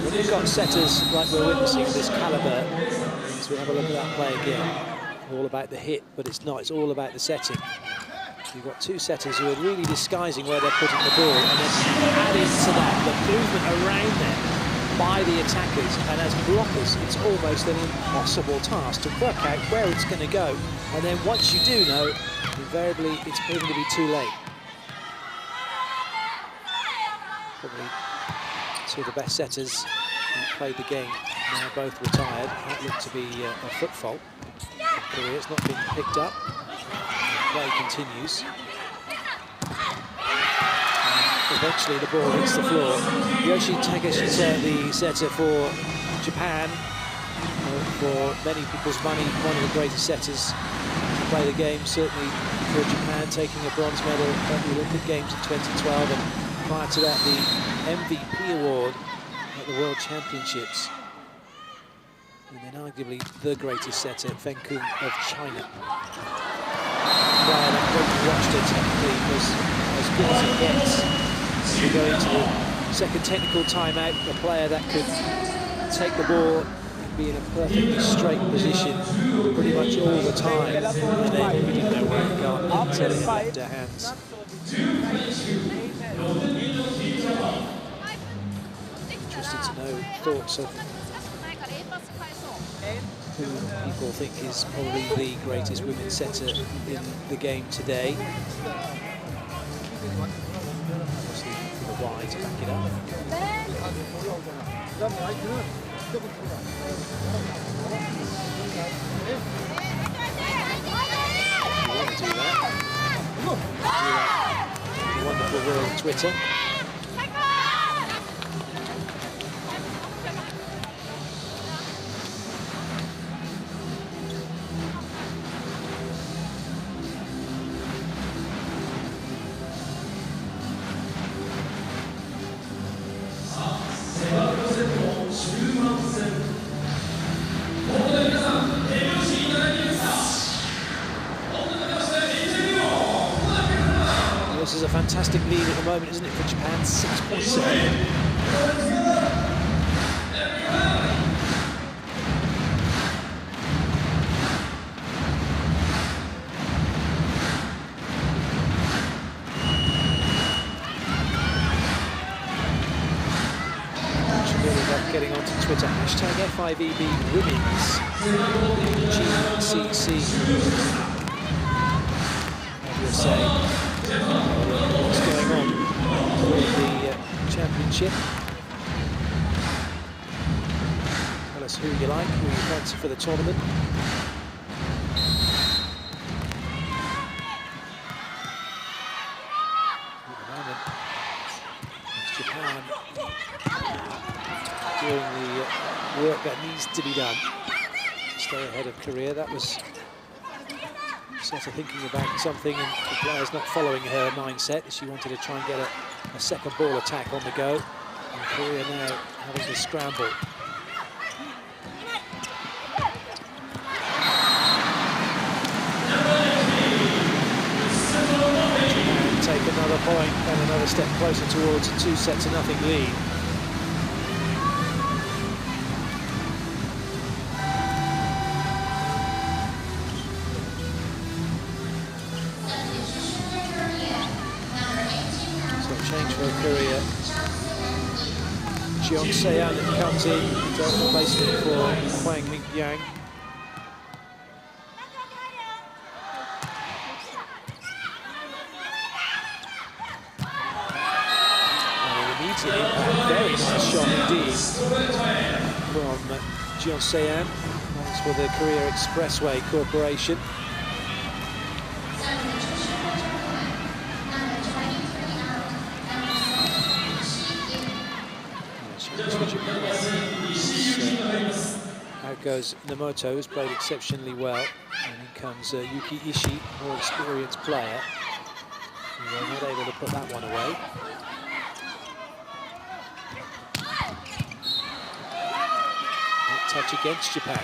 When you've got setters like we're witnessing of this caliber, so we have a look at that play again. All about the hit, but it's not. It's all about the setting. You've got two setters who are really disguising where they're putting the ball, and then adding to that the movement around them by the attackers. And as blockers, it's almost an impossible task to work out where it's going to go. And then once you do know, invariably it's proven to be too late. Probably two of the best setters who played the game now both retired. That looked to be a foot fault. Korea, it's not been picked up. The play continues. And eventually the ball hits the floor. Yoshi Takeshita, the setter for Japan, for many people's money, one of the greatest setters to play the game, certainly for Japan, taking a bronze medal at the Olympic Games in 2012. And prior to that, the MVP award at the World Championships. And then arguably the greatest setter, Feng Kun of China. Player that when you watched it technically was as good as it gets. As we go into the second technical timeout, a player that could take the ball and be in a perfectly straight position pretty much all the time. And then we didn't know where to go until it left her hands. Interested to know thoughts of who people think is probably the greatest women's setter in the game today. Obviously for the Y to back it up. If you want to do that, the wonderful world Twitter. This is a fantastic lead at the moment, isn't it, for Japan? 6.7. Getting onto Twitter, hashtag FIVB Women's GCC. As you're saying, what's going on with the championship? Tell us who you like, who you fancy for the tournament. At the moment, it's Japan doing the work that needs to be done to stay ahead of Korea. That was sort of thinking about something, and the player's not following her mindset. She wanted to try and get a second ball attack on the go, and Korea now having to scramble. Take another another point and another step closer towards a 2-0 lead. So change for Korea. Jeon Se-an comes in, does replacement for Hwang Min-yang. Very nice shot indeed from Jeon Se-an. Thanks for the Korea Expressway Corporation. Out goes Nomoto, who's played exceptionally well. And in comes Yuki Ishii, more experienced player. They're not able to put that one away. Touch against Japan.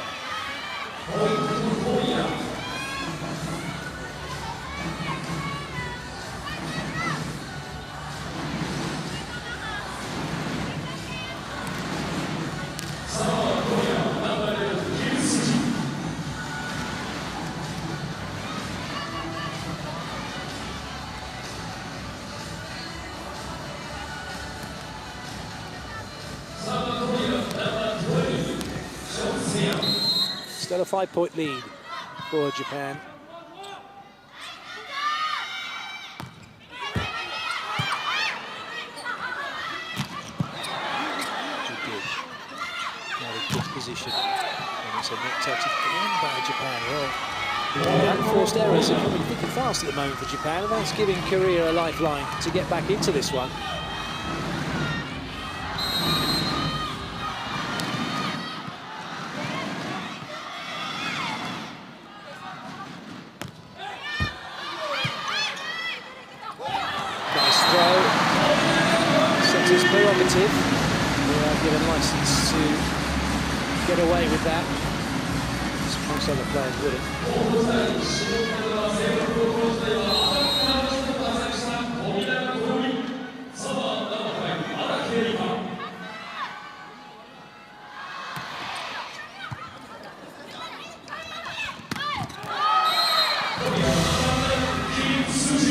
Still a 5-point lead for Japan. Not a good position. And it's a net touch again by Japan. Well, the unforced errors are coming thick and fast at the moment for Japan, and that's giving Korea a lifeline to get back into this one. Prerogative. We are given license to get away with that. Most other players wouldn't.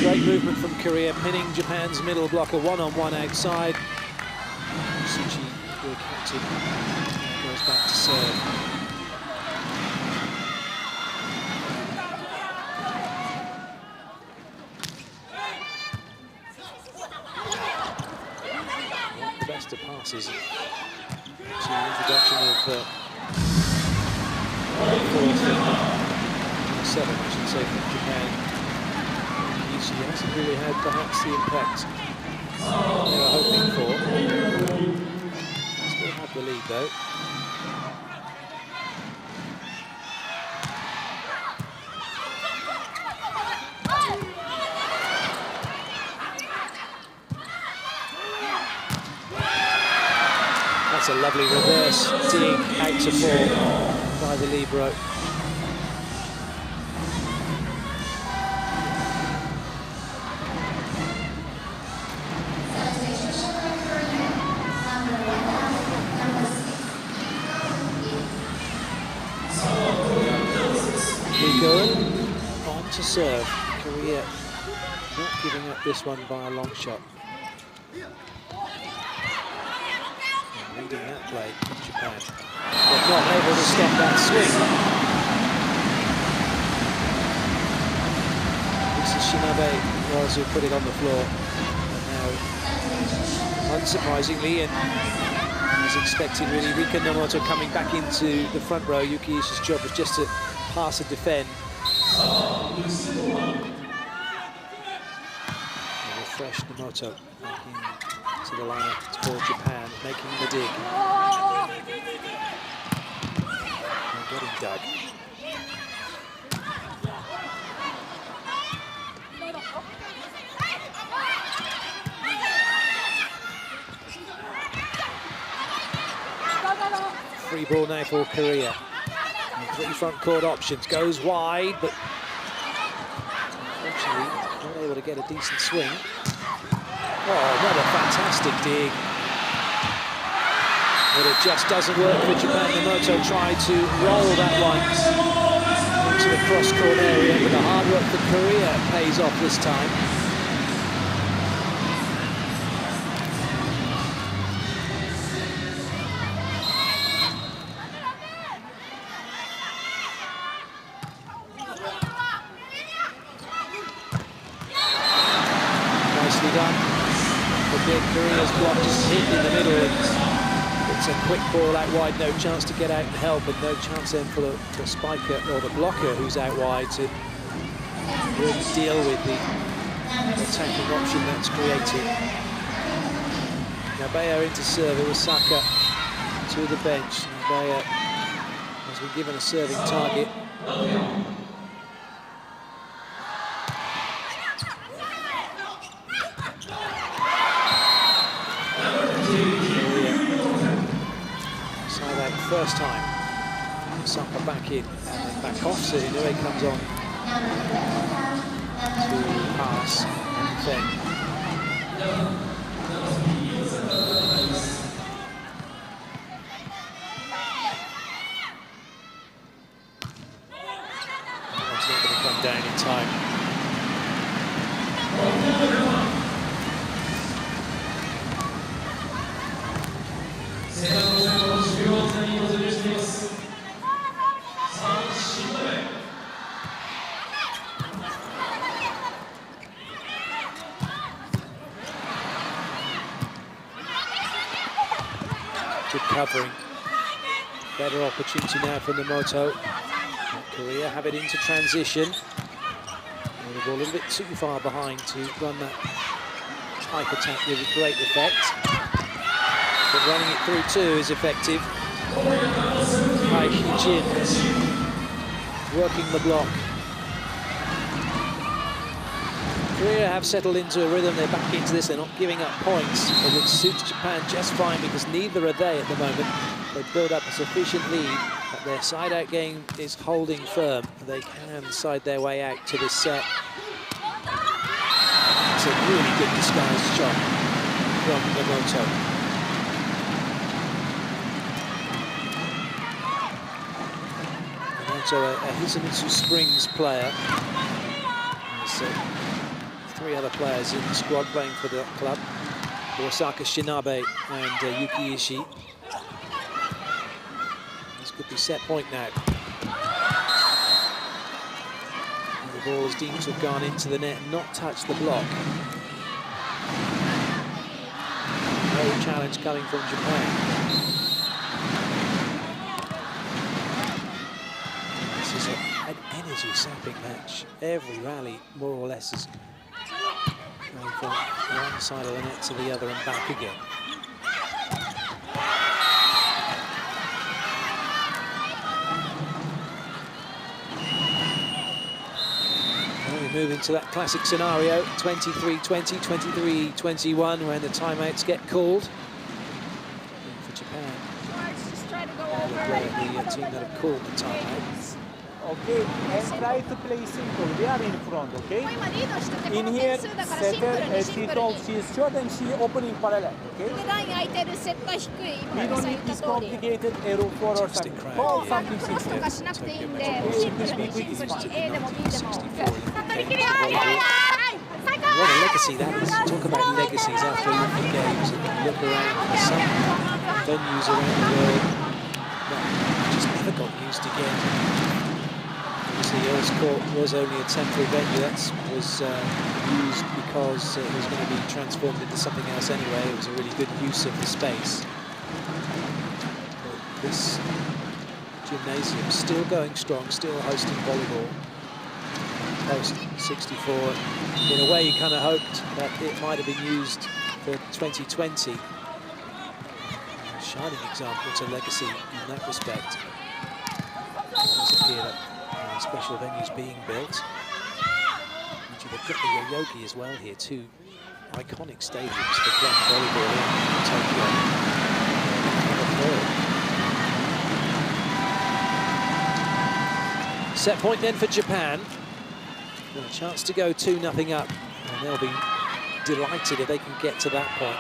Great movement from Korea, pinning Japan's middle blocker one-on-one outside. The captain goes back to serve. Not the best of passes to the introduction of 7, I should say, from Japan. She hasn't really had perhaps the impact they were hoping for. Have the lead though. That's a lovely reverse dig out to 4 by the libero. On to serve. Korea not giving up this one by a long shot. And reading that play, Japan. But not able to stop that swing. This is Shinabe was who put it on the floor. And now, unsurprisingly, and as expected really, Rika Nomoto coming back into the front row. Yuki Ishii's job was just to pass and defend. Fresh Nomoto back into the lineup for Japan, making the dig. And getting dug. Free ball now for Korea. And 3 front court options, goes wide, but unfortunately not able to get a decent swing. what a fantastic dig. But it just doesn't work for Japan. Yamamoto tried to roll that one into the cross-court area, but the hard work for Korea pays off this time. Nicely done. But then Korea's block just hit in the middle. It's a quick ball out wide, no chance to get out and help, and no chance then for the spiker or the blocker who's out wide to really deal with the attacking option that's created. Nabeya into serve, Iwasaka to the bench. Nabeya has been given a serving target. First time, Saka back in and then back off, so Inoue comes on to pass and defend. That's not going to come down in time. Good covering. Better opportunity now for Yamamoto. Korea have it into transition. And the ball a little bit too far behind to run that type attack with great effect. But running it through too is effective. Hai Hee-jin working the block. Korea have settled into a rhythm, they're back into this, they're not giving up points, but it suits Japan just fine because neither are they at the moment. They've built up a sufficient lead, but their side-out game is holding firm. They can side their way out to this set. It's a really good disguised shot from Yamamoto. Yamamoto, a Hisamitsu Springs player. Three other players in the squad playing for the club. Osaka Shinabe and Yuki Ishii. This could be set point now. And the ball is deemed to have gone into the net and not touched the block. No challenge coming from Japan. This is an energy-sapping match. Every rally, more or less, is going from one side of the net to the other and back again. Well, we move into that classic scenario, 23-20, 23-21, when the timeouts get called. And for Japan, the team that have called the timeouts. Okay, and try to play simple. We are in front, okay? In here, setter, as she told, she is short and she opening parallel, okay? We don't need this complicated arrow for or something. Call something simple. Okay, this big is fine. What a legacy that is. Talk about legacies after Olympic Games and look around some venues around the world that just never got used again. The Earls Court was only a temporary venue. That was used because it was going to be transformed into something else anyway. It was a really good use of the space. But this gymnasium still going strong, still hosting volleyball. Post 64. In a way, you kind of hoped that it might have been used for 2020. A shining example to legacy in that respect. It does appear that special venues being built. They've got the Yoyogi as well here, two iconic stadiums for playing volleyball in Tokyo. Set point then for Japan. Got a chance to go 2-0 up, and they'll be delighted if they can get to that point.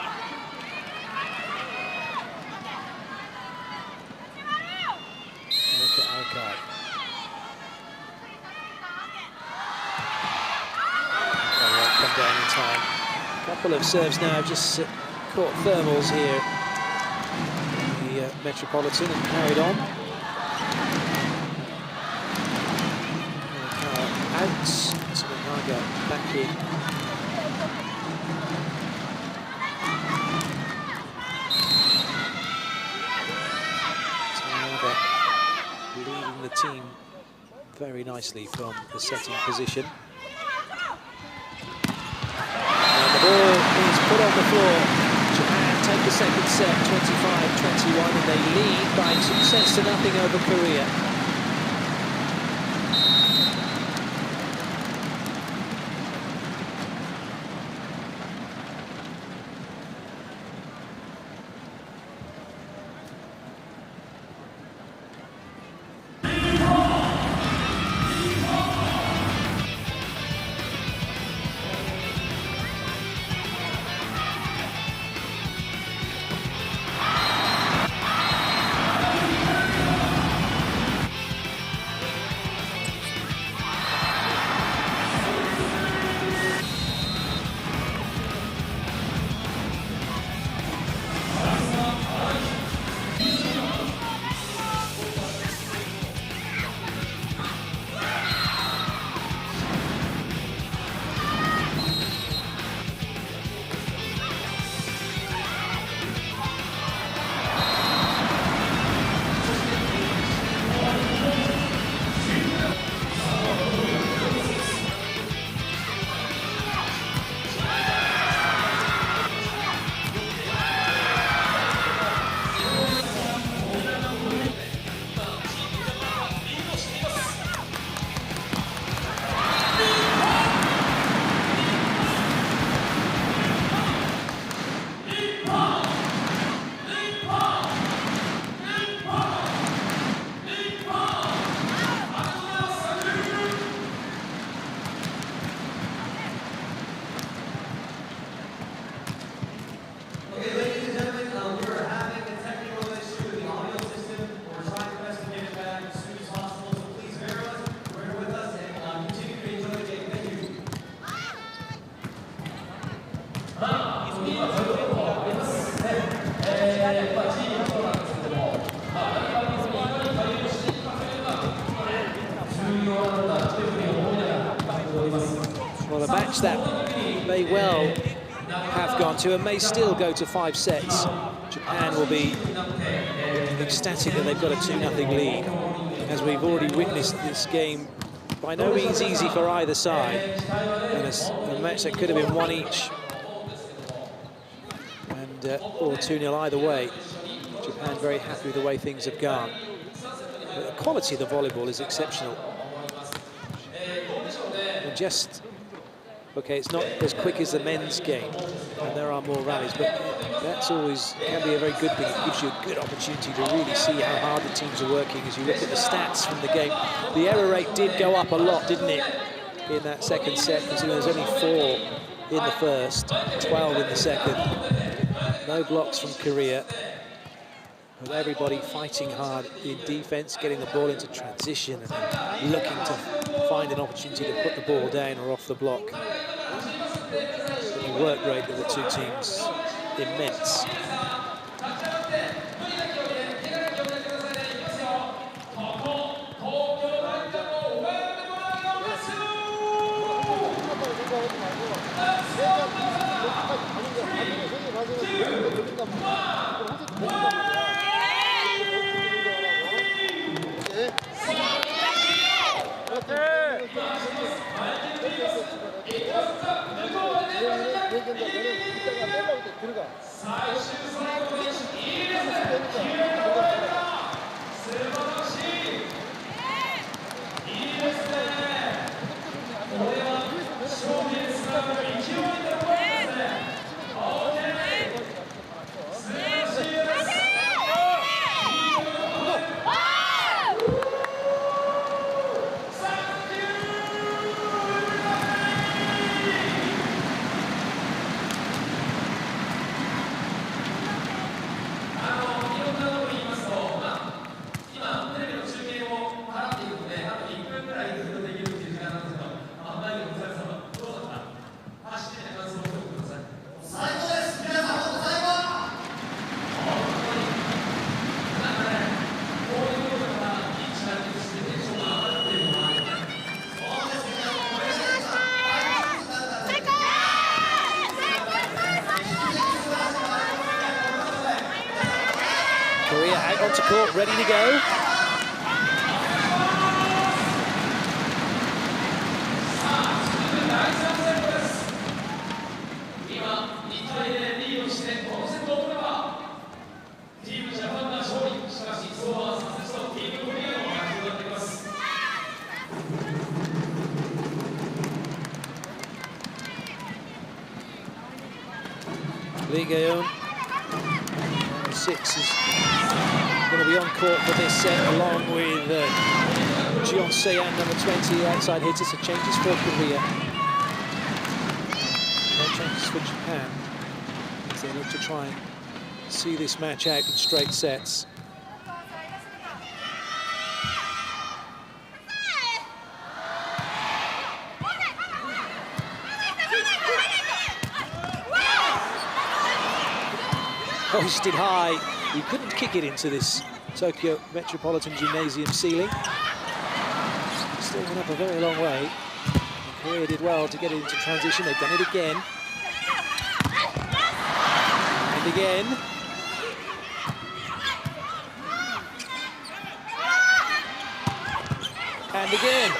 Look at Arakai. Come down in time. A couple of serves now, just caught thermals here. The Metropolitan and carried on. Out. Tsunaga back in. Tsunaga leading the team very nicely from the setting position. The ball is put on the floor. Japan take the second set, 25-21, and they lead by 2 sets to nothing over Korea. Well, a match that may well have gone to and may still go to 5 sets. Japan will be ecstatic that they've got a 2-0 lead. As we've already witnessed, this game by no means easy for either side. And a match that could have been 1 each and or 2-0 either way. Japan very happy with the way things have gone. But the quality of the volleyball is exceptional. And just, okay, it's not as quick as the men's game, and there are more rallies, but that's always can be a very good thing. It gives you a good opportunity to really see how hard the teams are working as you look at the stats from the game. The error rate did go up a lot, didn't it, in that second set, considering there's only 4 in the first, 12 in the second. No blocks from Korea, with everybody fighting hard in defense, getting the ball into transition and looking to find an opportunity to put the ball down or off the block. The work rate of the two teams immense. onto court, ready to go. Lee Gaeun, number 6, is going to be on court for this set, along with Jeong Se-an, number 20, outside hitter. So changes for Korea. No changes for Japan, as they look to try and see this match out in straight sets. Hoisted high, he couldn't kick it into this Tokyo Metropolitan Gymnasium ceiling. Still went up a very long way. And Korea did well to get it into transition. They've done it again. And again. And again.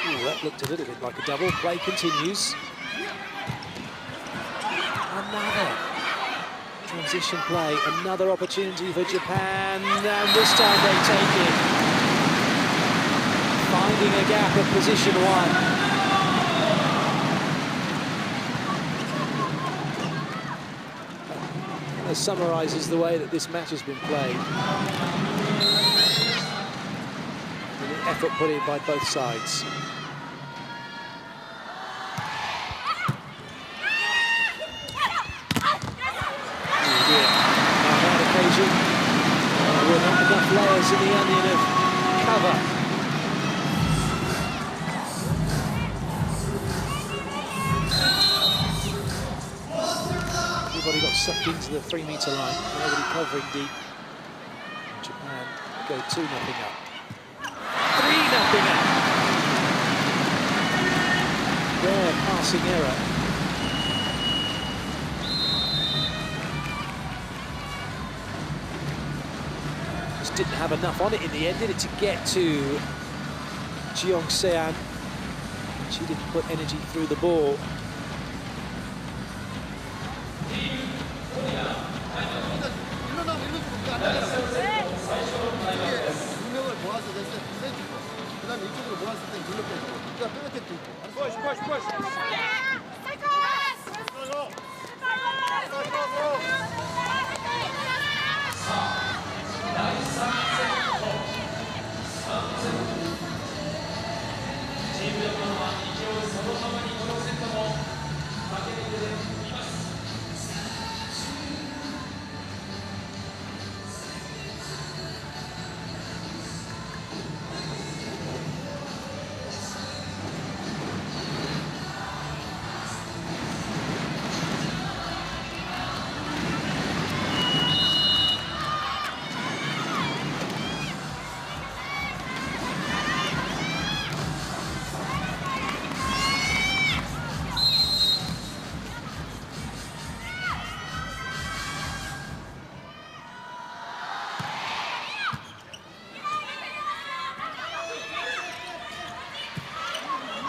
Ooh, that looked a little bit like a double. Play continues. Another transition play, another opportunity for Japan, and this time they take it. Finding a gap at position 1. That summarises the way that this match has been played. And the effort put in by both sides. With not enough layers in the onion of cover. Everybody got sucked into the 3-meter line. Nobody covering deep. Japan go 2-0 up. 3-0 up. Rare passing error. Didn't have enough on it in the end, did it, to get to Jeong Se-an. She didn't put energy through the ball. Push.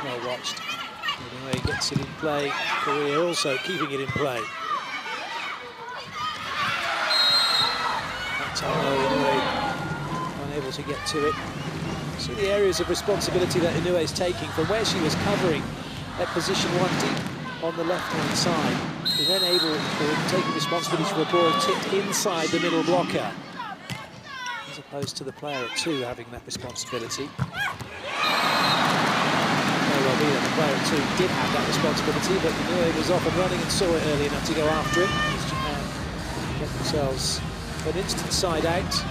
Well watched. Anyway, gets it in play. Korea also keeping it in play. That time, Inoue unable to get to it. See the areas of responsibility that Inoue is taking from where she was covering at position 1 deep on the left-hand side. She's then able to take responsibility for a ball tipped inside the middle blocker, as opposed to the player at 2 having that responsibility. Well be that the player at 2 did have that responsibility, but Inoue was off and running and saw it early enough to go after it. As Japan get themselves an instant side out.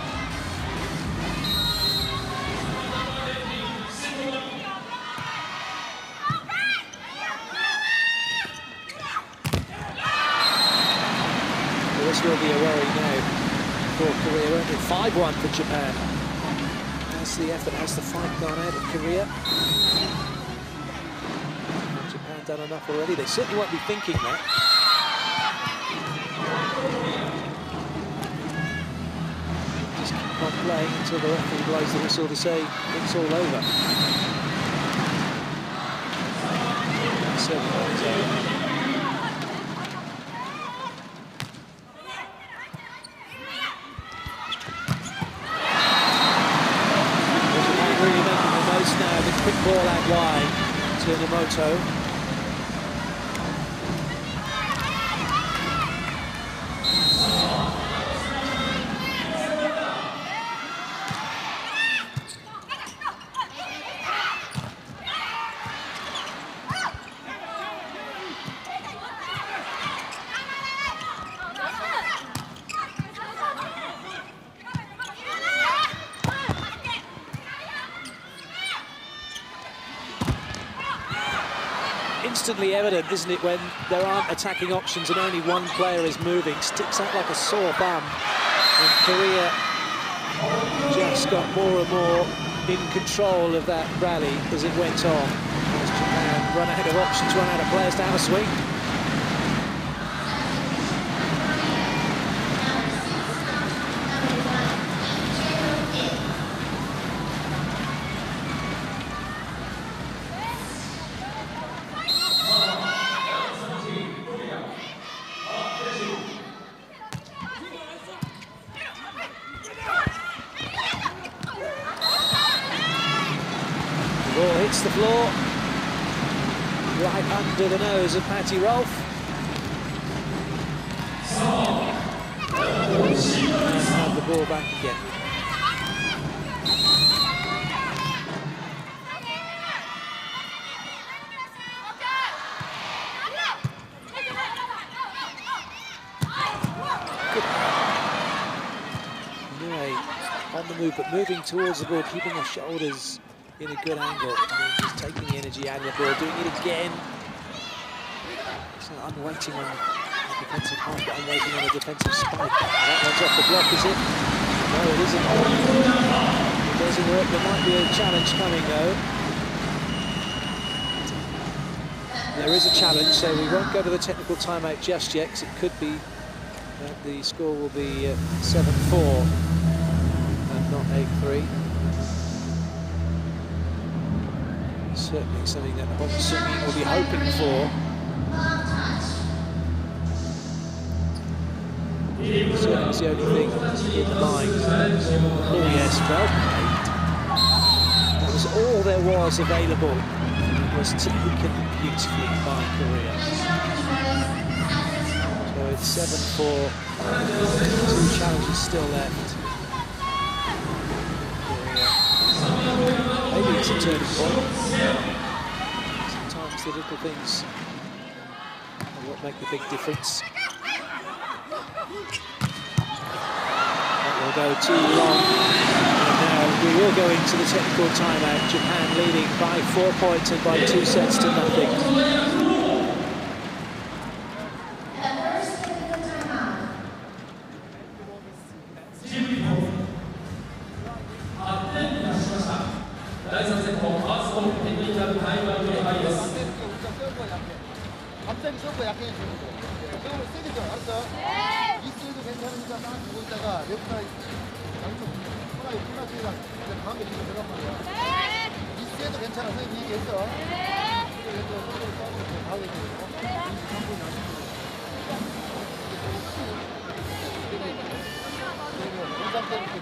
Well, this will be a worry now for Korea. Only 5-1 for Japan. Has the effort, has the fight gone out of Korea? Done enough already. They certainly won't be thinking that. playing until the referee blows the whistle to say it's all over. 7 points over. Really making the most now. The quick ball out wide to Namoto. Instantly evident, isn't it, when there aren't attacking options and only one player is moving. Sticks out like a sore bum. And Korea just got more and more in control of that rally as it went on. As Japan run out of options, run out of players down the swing. Ball hits the floor, right under the nose of Patty Rolfe. And have the ball back again. Anyway, on the move, but moving towards the ball, keeping the shoulders in a good angle, and then just taking the energy out of the ball, doing it again. So I'm waiting on a defensive half, but I'm waiting on a defensive spike. That one's off the block, is it? No, it isn't. It doesn't work. There might be a challenge coming, though. There is a challenge, so we won't go to the technical timeout just yet, because it could be that the score will be 7-4 and not 8-3. Certainly something that Hong Seung-min will be hoping for. Certainly it's the only thing in the mind. Oh yes, well played. That was all there was available. It was taken beautifully by Korea. So it's 7-4. 2 challenges still left. Korea. Maybe it's a turning point. Sometimes the little things are what make the big difference. That will go too long. And now we will go into the technical timeout. Japan leading by 4 points and by 2 sets to nothing. 갑자기 서브 약해지는 거. 서브를 세게 좀 알았어? 이스도 괜찮으니까 딱 보고 있다가 레프트가 양쪽 하나에 플라스랑 가운데 뒤로 들어간 말이야. 이스도 괜찮아. 선생님 얘기했어. 그래서 서브를 싸우고 가운데 뒤로. 그리고 영상 때문에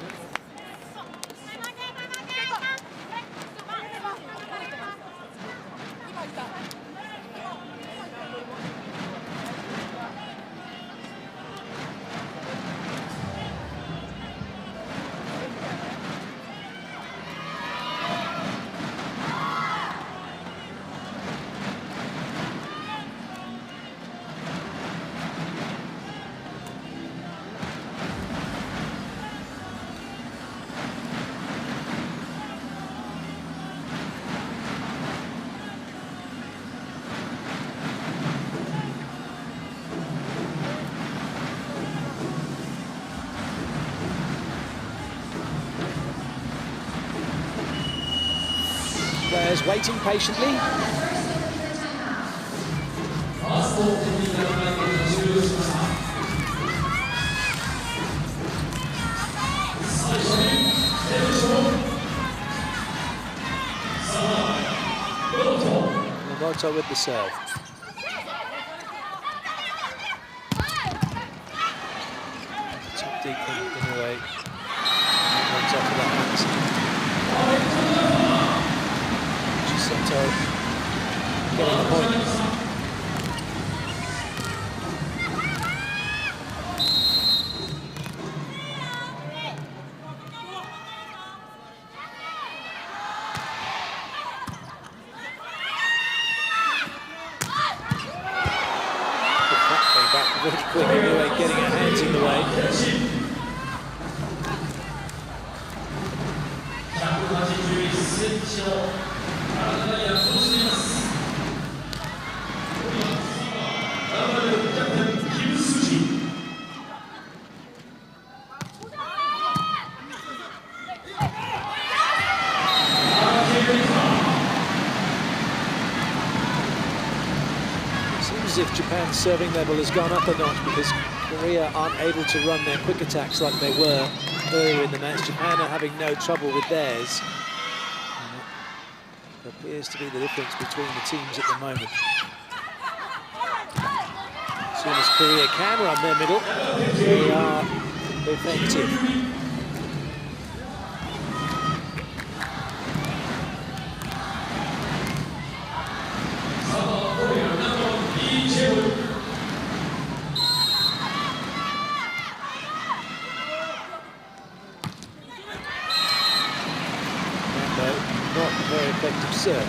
Players waiting patiently. Yamamoto with the serve. Top deep in the way. On top of that Chisato getting the point. Back very quickly anyway, getting her hands in the way. Seems as if Japan's serving level has gone up a notch because Korea aren't able to run their quick attacks like they were earlier in the match. Japan are having no trouble with theirs. And it appears to be the difference between the teams at the moment. As soon as Korea can run their middle, they are effective. Not a very effective serve.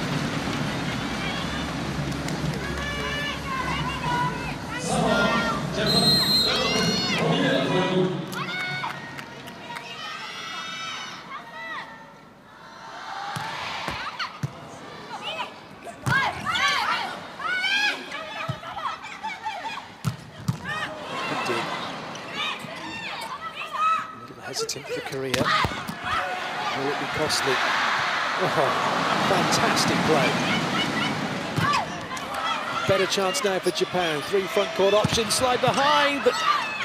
A little hesitant for Korea. Will it be costly? Oh, fantastic play. Better chance now for Japan. 3 front court options, slide behind, but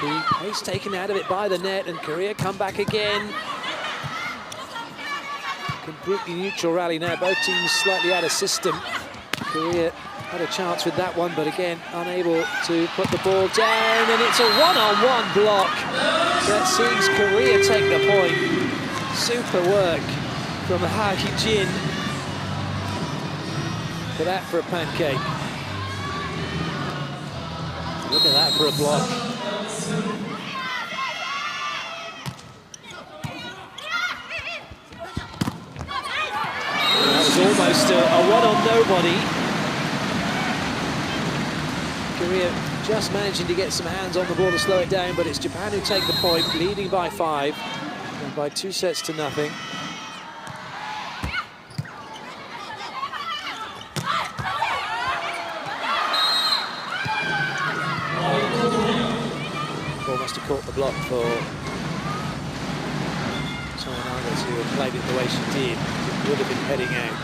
the pace taken out of it by the net, and Korea come back again. Completely neutral rally now. Both teams slightly out of system. Korea had a chance with that one, but again, unable to put the ball down, and it's a one-on-one block that sees Korea take the point. Super work from Ha Jin. For that for a pancake. Look at that for a block. That was almost a one on nobody. Korea just managing to get some hands on the ball to slow it down, but it's Japan who take the point, leading by 5 and by 2 sets to nothing. Must have caught the block for someone else who had played it the way she did. It would have been heading out.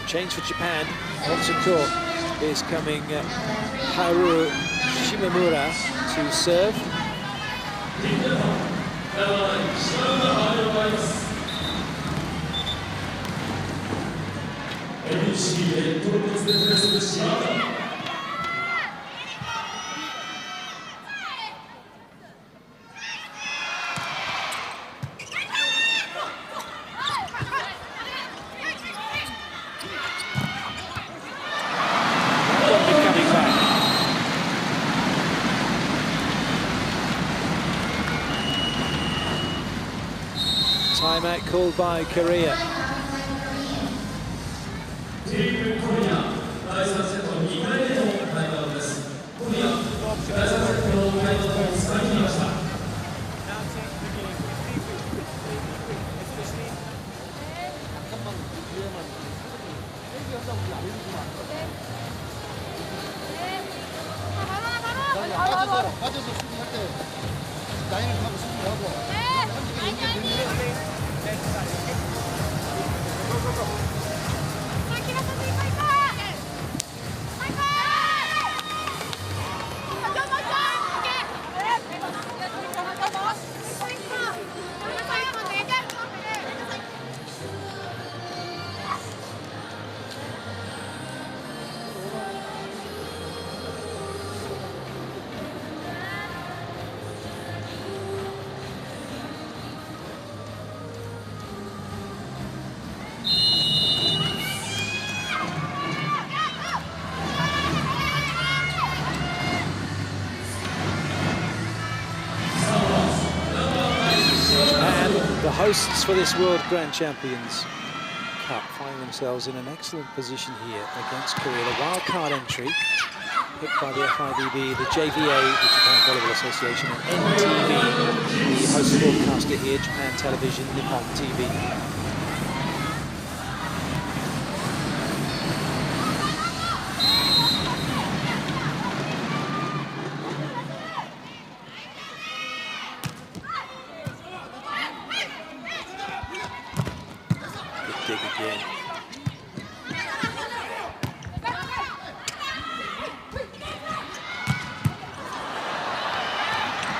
Change for Japan. Onto court is coming Haru Shimamura to serve. Timeout called by Korea. 가져서 수비할 때 라인을 타고 수비하고 The hosts for this World Grand Champions Cup find themselves in an excellent position here against Korea. The wildcard entry picked by the FIVB, the JVA, the Japan Volleyball Association, and NTV, the host broadcaster here, Japan Television, Nippon TV. Dig again.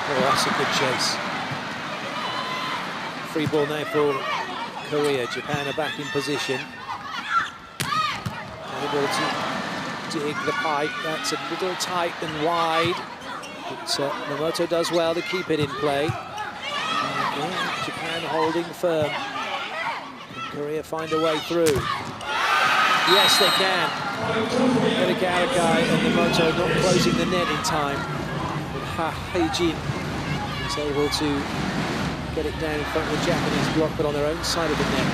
Oh, that's a good chase. Free ball now for Korea. Japan are back in position. Able to dig the pipe. That's a little tight and wide. But Nomoto does well to keep it in play. And again, Japan holding firm. Korea find a way through. Yes, they can. Garagai and Nomoto not closing the net in time. But Ha Heijin is able to get it down in front of the Japanese block, but on their own side of the net.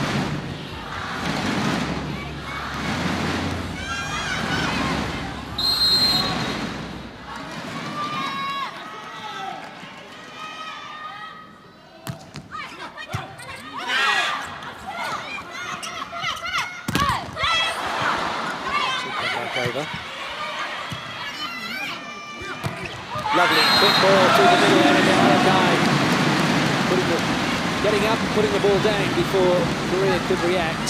Over. Lovely quick ball through the middle area. Guy getting up and putting the ball down before Korea could react.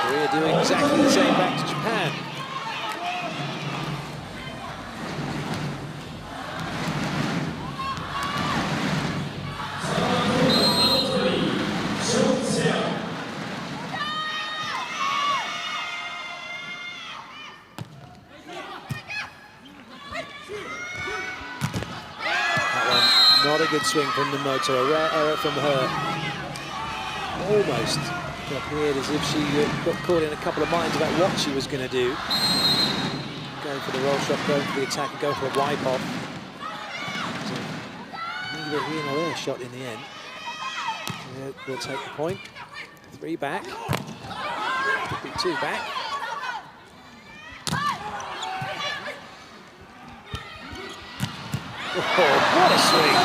Korea doing exactly the same back to Japan. Not a good swing from Nomoto, a rare error from her. Almost appeared as if she got caught in a couple of minds about what she was going to do. Going for the roll shot, going for the attack, and going for a wipe off. So, neither here nor there shot in the end. We'll take the point. 3 back. Could be 2 back. Oh, what a swing.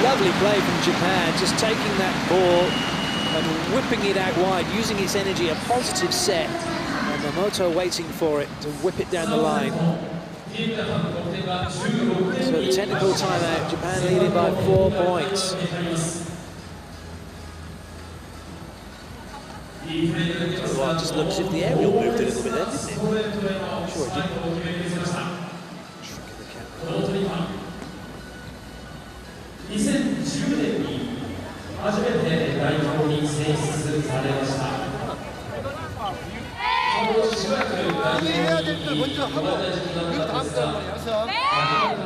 Lovely play from Japan, just taking that ball and whipping it out wide, using its energy, a positive set. And Nomoto waiting for it to whip it down the line. So the technical timeout, Japan leading by 4 points. Well, it just looks as if the aerial moved a little bit there, didn't it? I'm sure it didn't. 2010年に初めて代表に選出されました。しばらく代表に監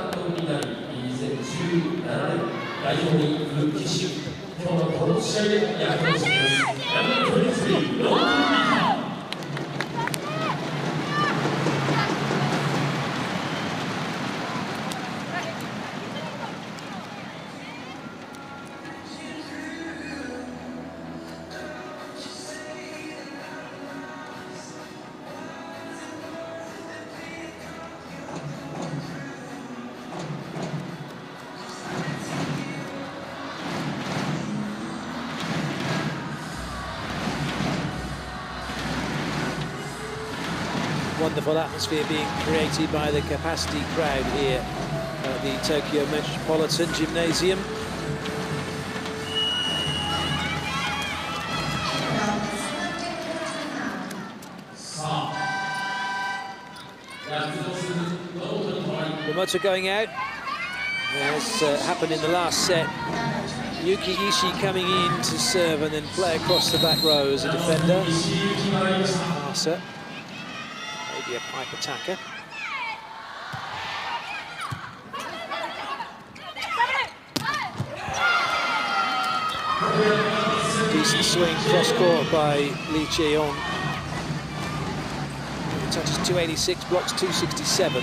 督になり、2017年代表に復帰し、今日のこの試合で躍動します。wonderful atmosphere being created by the capacity crowd here at the Tokyo Metropolitan Gymnasium. The motor going out, as happened in the last set. Yuki Ishii coming in to serve and then play across the back row as a defender. Passer, maybe a pipe attacker. Decent swing cross court by Lee Chae-yong. Touches 286, blocks 267.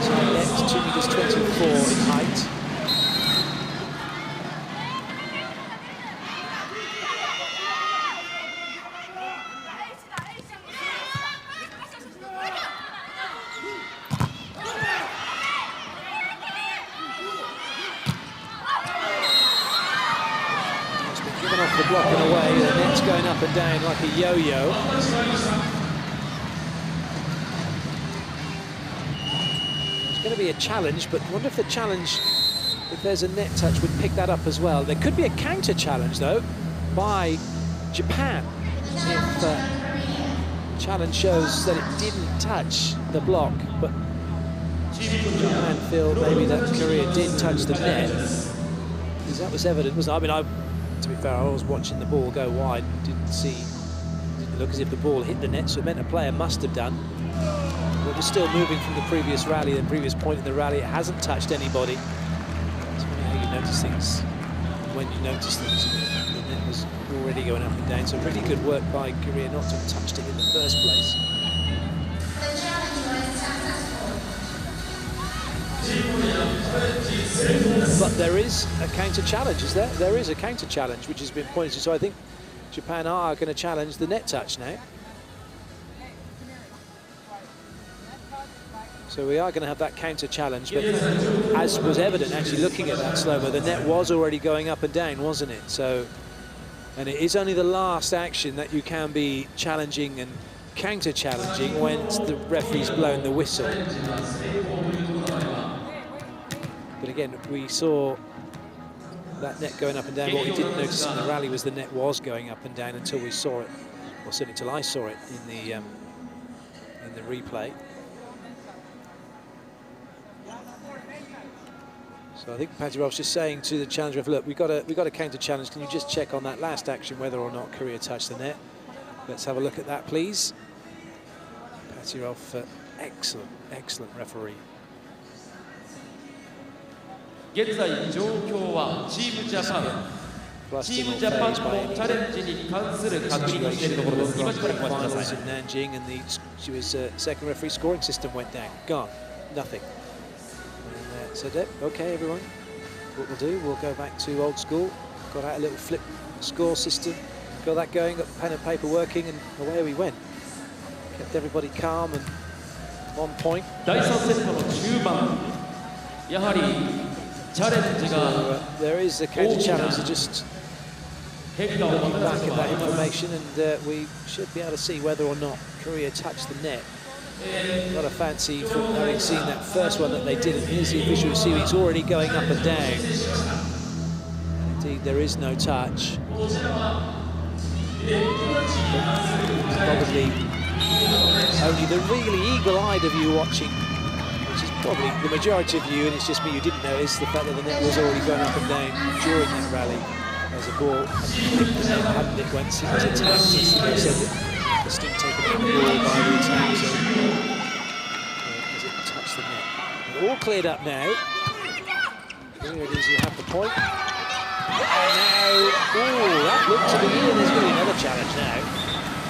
So net 2 meters 24 in height. It's been given off the block in a way. The net's going up and down like a yo-yo. Going to be a challenge, but I wonder if the challenge, if there's a net touch, would pick that up as well. There could be a counter challenge though by Japan if challenge shows that it didn't touch the block, but Japan feel maybe that Korea did touch the net, because that was evident. To be fair, I was watching the ball go wide, didn't look as if the ball hit the net, so it meant a player must have done. But we're still moving from the previous rally, the previous point in the rally. It hasn't touched anybody. It's funny how you notice things when you notice things. The net was already going up and down. So really good work by Korea not to have touched it in the first place. The challenge was successful. But there is a counter challenge, is there? There is a counter challenge which has been pointed to. So I think Japan are going to challenge the net touch now. So we are going to have that counter challenge, but as was evident actually looking at that slow-mo, the net was already going up and down, wasn't it? So, and it is only the last action that you can be challenging and counter challenging when the referee's blown the whistle. But again, we saw that net going up and down. What we didn't notice in the rally was the net was going up and down until we saw it, or certainly until I saw it in the replay. So I think Pajirov's just saying to the challenger, look, we got a counter challenge. Can you just check on that last action whether or not Korea touched the net? Let's have a look at that, please. Pajirov, excellent referee. 現在状況はチームジャパンのチャレンジに関する確認をしているところです。今からご覧ください。 Nanjing, and she was second referee scoring system went down. Gone. Nothing. And said, okay, everyone, what we'll do, we'll go back to old school. Got out a little flip score system, got that going, got the pen and paper working, and away we went. Kept everybody calm and on point. 第3セットの中盤、やはりチャレンジが there is a counter challenge, so just looking back at that information, and we should be able to see whether or not Korea touched the net. Not a fancy from having seen that first one that they did, and here's the official see it's already going up and down. Indeed, there is no touch. Probably only the really eagle-eyed of you watching, which is probably the majority of you, and it's just me who didn't notice the fact that the net was already going up and down during that rally as a ball hit the net, hadn't it, once it was attacked. They said that the stick taken out the ball by the attack, so as it touched the net. But all cleared up now. Here it is, you have the point. And now, that looked to be in. There's going to be another challenge now.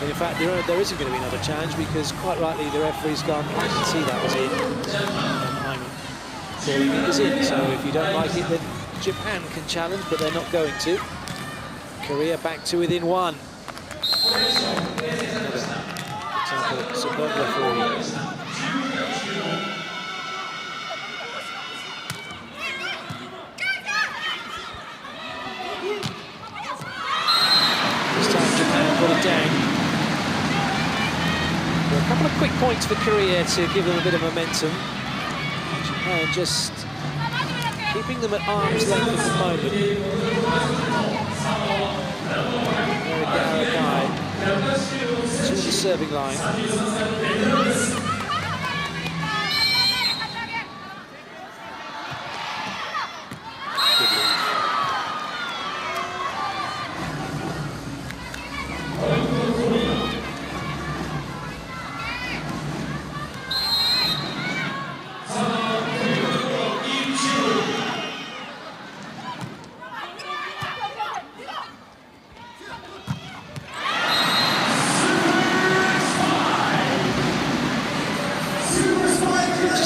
And in fact, there isn't going to be another challenge because quite rightly the referee's gone, I can see that was in. And I'm calling it as in. So if you don't like it, then Japan can challenge, but they're not going to. Korea back to within one. Another superb referee. This time Japan put it down. But couple of quick points for Korea to give them a bit of momentum. Japan just keeping them at arm's length at the moment. To the serving line.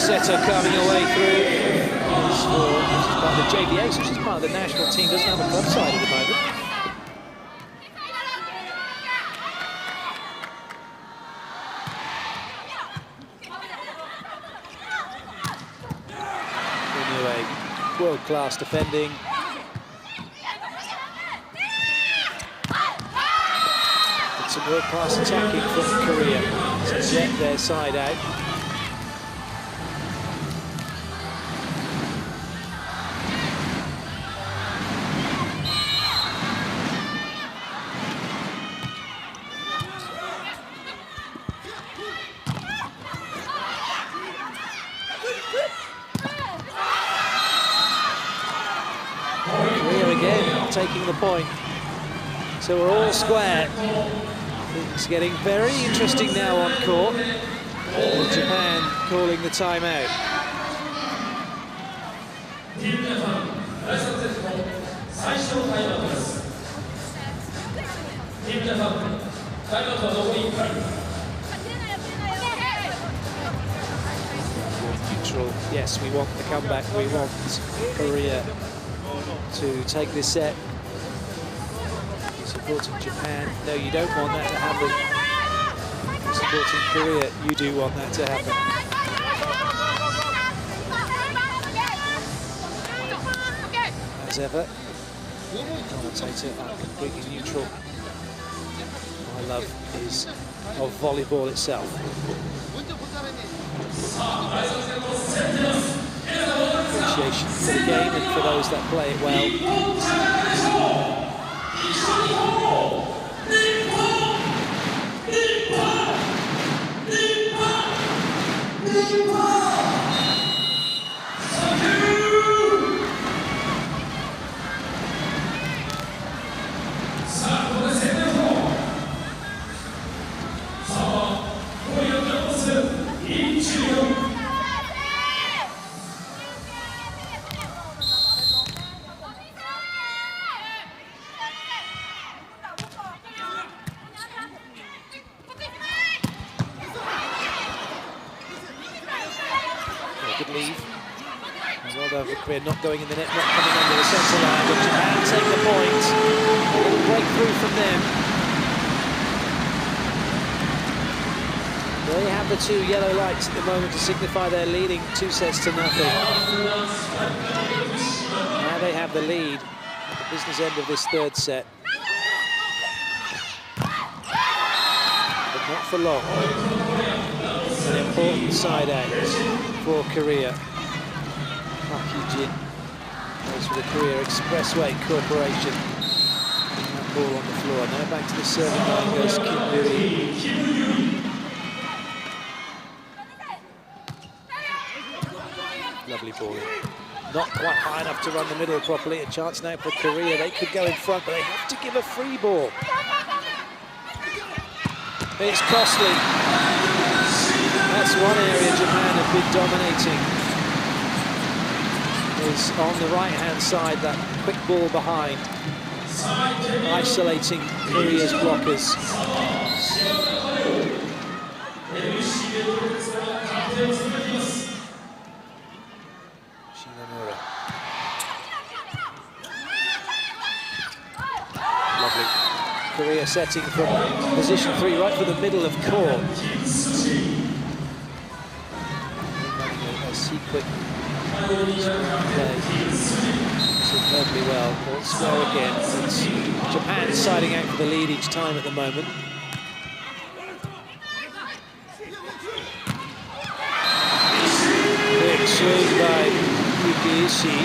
Setter coming away through. This is part of the JPN, so she's part of the national team. Doesn't have a club side at the moment. Anyway, world-class defending. And some world-class attacking from Korea to get their side out. Taking the point, so we're all square. It's getting very interesting now on court. And Japan calling the timeout. Neutral. Yes, we want the comeback. We want Korea to take this set. Supporting Japan. No, you don't want that to happen. Supporting Korea, you do want that to happen. As ever, commentator completely neutral. My love is of volleyball itself. Appreciation for the game and for those that play it well. Good leave. Well done for Korea, not going in the net, not coming under the centre line, but Japan take the point. A little breakthrough from them. They have the two yellow lights at the moment to signify they're leading 2-0. Now they have the lead at the business end of this third set. But not for long. An important side out for Korea. Park Hee-jin goes for the Korea Expressway Corporation. That ball on the floor. Now back to the serving line goes Kim Boo-ri. Lovely ball. Not quite high enough to run the middle properly. A chance now for Korea. They could go in front, but they have to give a free ball. It's costly. That's one area Japan have been dominating. Is on the right-hand side, that quick ball behind, isolating Korea's blockers. Lovely. Korea setting from position 3, right for the middle of court. Quick play superbly well. All square again. It's Japan siding out for the lead each time at the moment. swing by Yuki Ishii.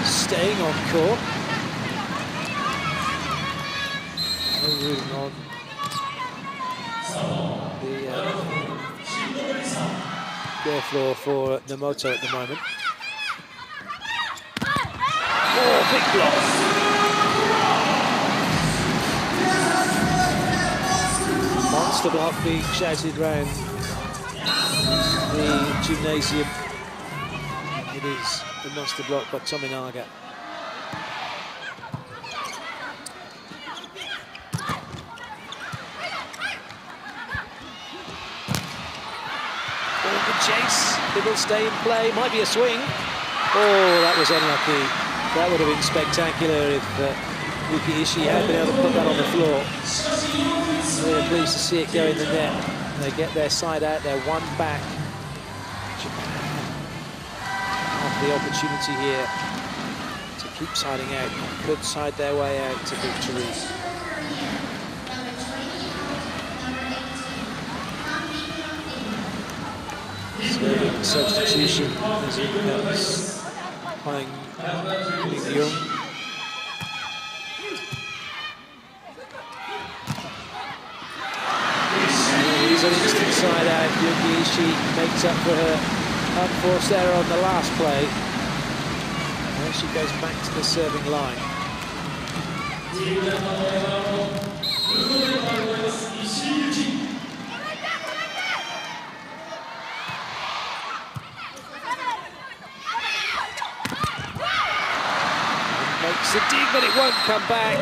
Staying on court. No rooting on the bare floor for Nomoto at the moment. Oh, big block. Monster block being shouted round the gymnasium. It is the monster block by Tominaga. Oh, good chase. It will stay in play. Might be a swing. Oh, that was unlucky. That would have been spectacular if Yuki Ishii had been able to put that on the floor. We're pleased to see it go in the net. They get their side out, they're one back. Japan have the opportunity here to keep siding out. Could side their way out to victory. Serving substitution as it comes. Playing Young. He's an instant side out. Yuki Ishii makes up for her unforced error on the last play. Now she goes back to the serving line. Makes a dig, but it won't come back.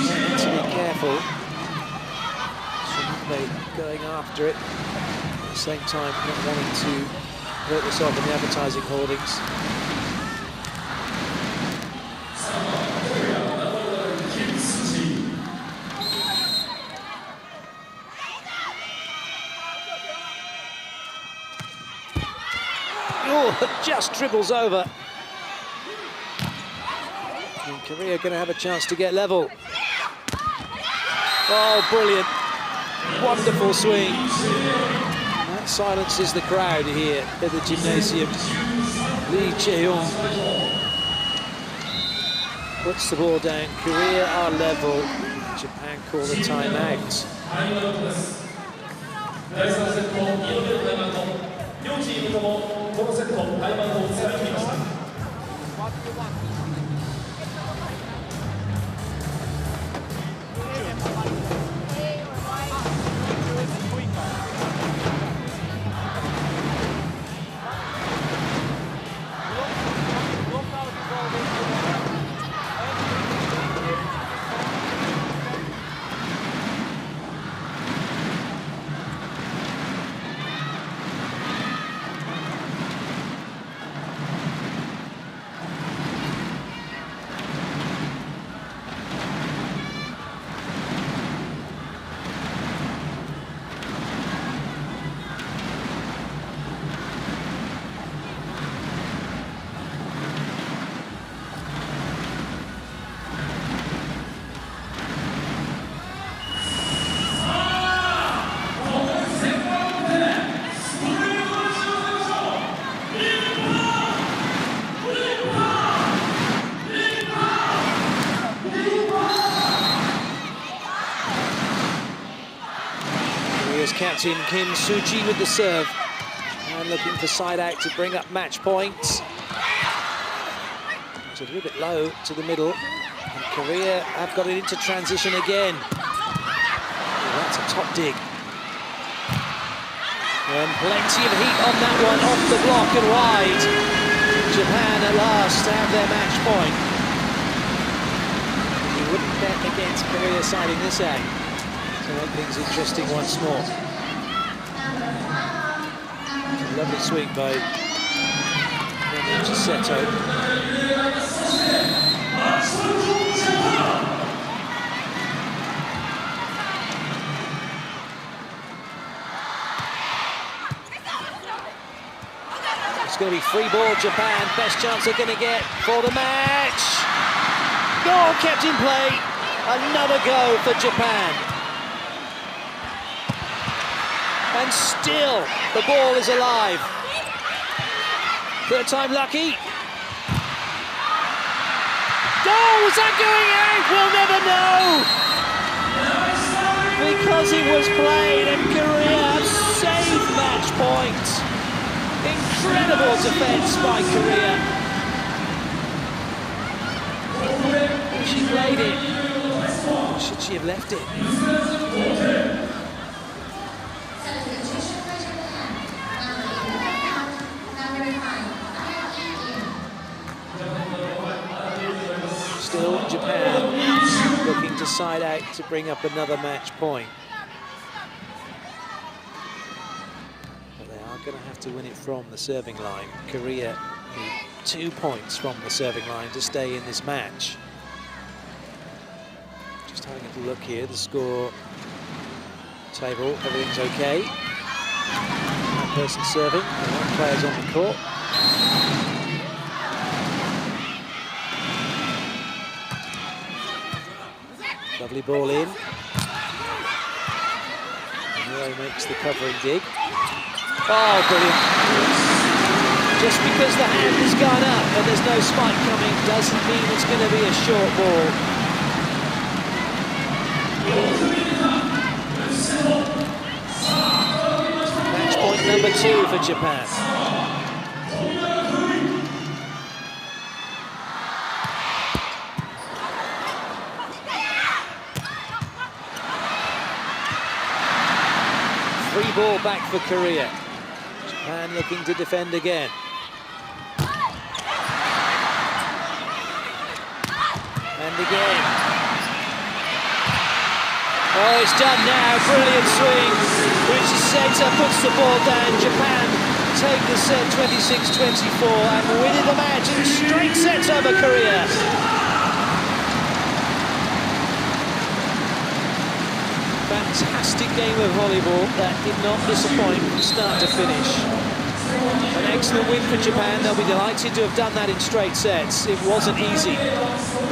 Need to be careful. Going after it, at the same time not wanting to hurt yourself in the advertising hoardings. Oh, just dribbles over. And Korea going to have a chance to get level. Oh, brilliant. Wonderful swing. That silences the crowd here at the gymnasium. Lee Chae-young puts the ball down. Korea are level. Japan call the timeout. Captain Kim Soo-ji with the serve and looking for side out to bring up match points. It's a little bit low to the middle, and Korea have got it into transition again. Oh, that's a top dig. And plenty of heat on that one, off the block and wide. Japan at last have their match point. You wouldn't bet against Korea siding this out. So make things interesting once more. Lovely swing by Seto. It's going to be free ball, Japan. Best chance they're going to get for the match. Goal kept in play. Another go for Japan. And still The ball is alive. Third time lucky. Oh, is that going out? We'll never know. Because it was played and Korea have saved match point. Incredible defence by Korea. She played it. Should she have left it? Still Japan looking to side out to bring up another match point. But they are going to have to win it from the serving line. Korea need 2 points from the serving line to stay in this match. Just having a look here, the score table, everything's okay. One person serving, and 1 player's on the court. Lovely ball in. Muro makes the covering dig. Oh, brilliant. Just because the hand has gone up and there's no spike coming doesn't mean it's going to be a short ball. Match point number 2 for Japan. Free ball back for Korea. Japan looking to defend again. And again. Oh, it's done now. Brilliant swing. Uchiseta puts the ball down. Japan take the set 26-24 and winning the match in straight sets over Korea. Fantastic game of volleyball that did not disappoint from start to finish. An excellent win for Japan. They'll be delighted to have done that in straight sets. It wasn't easy.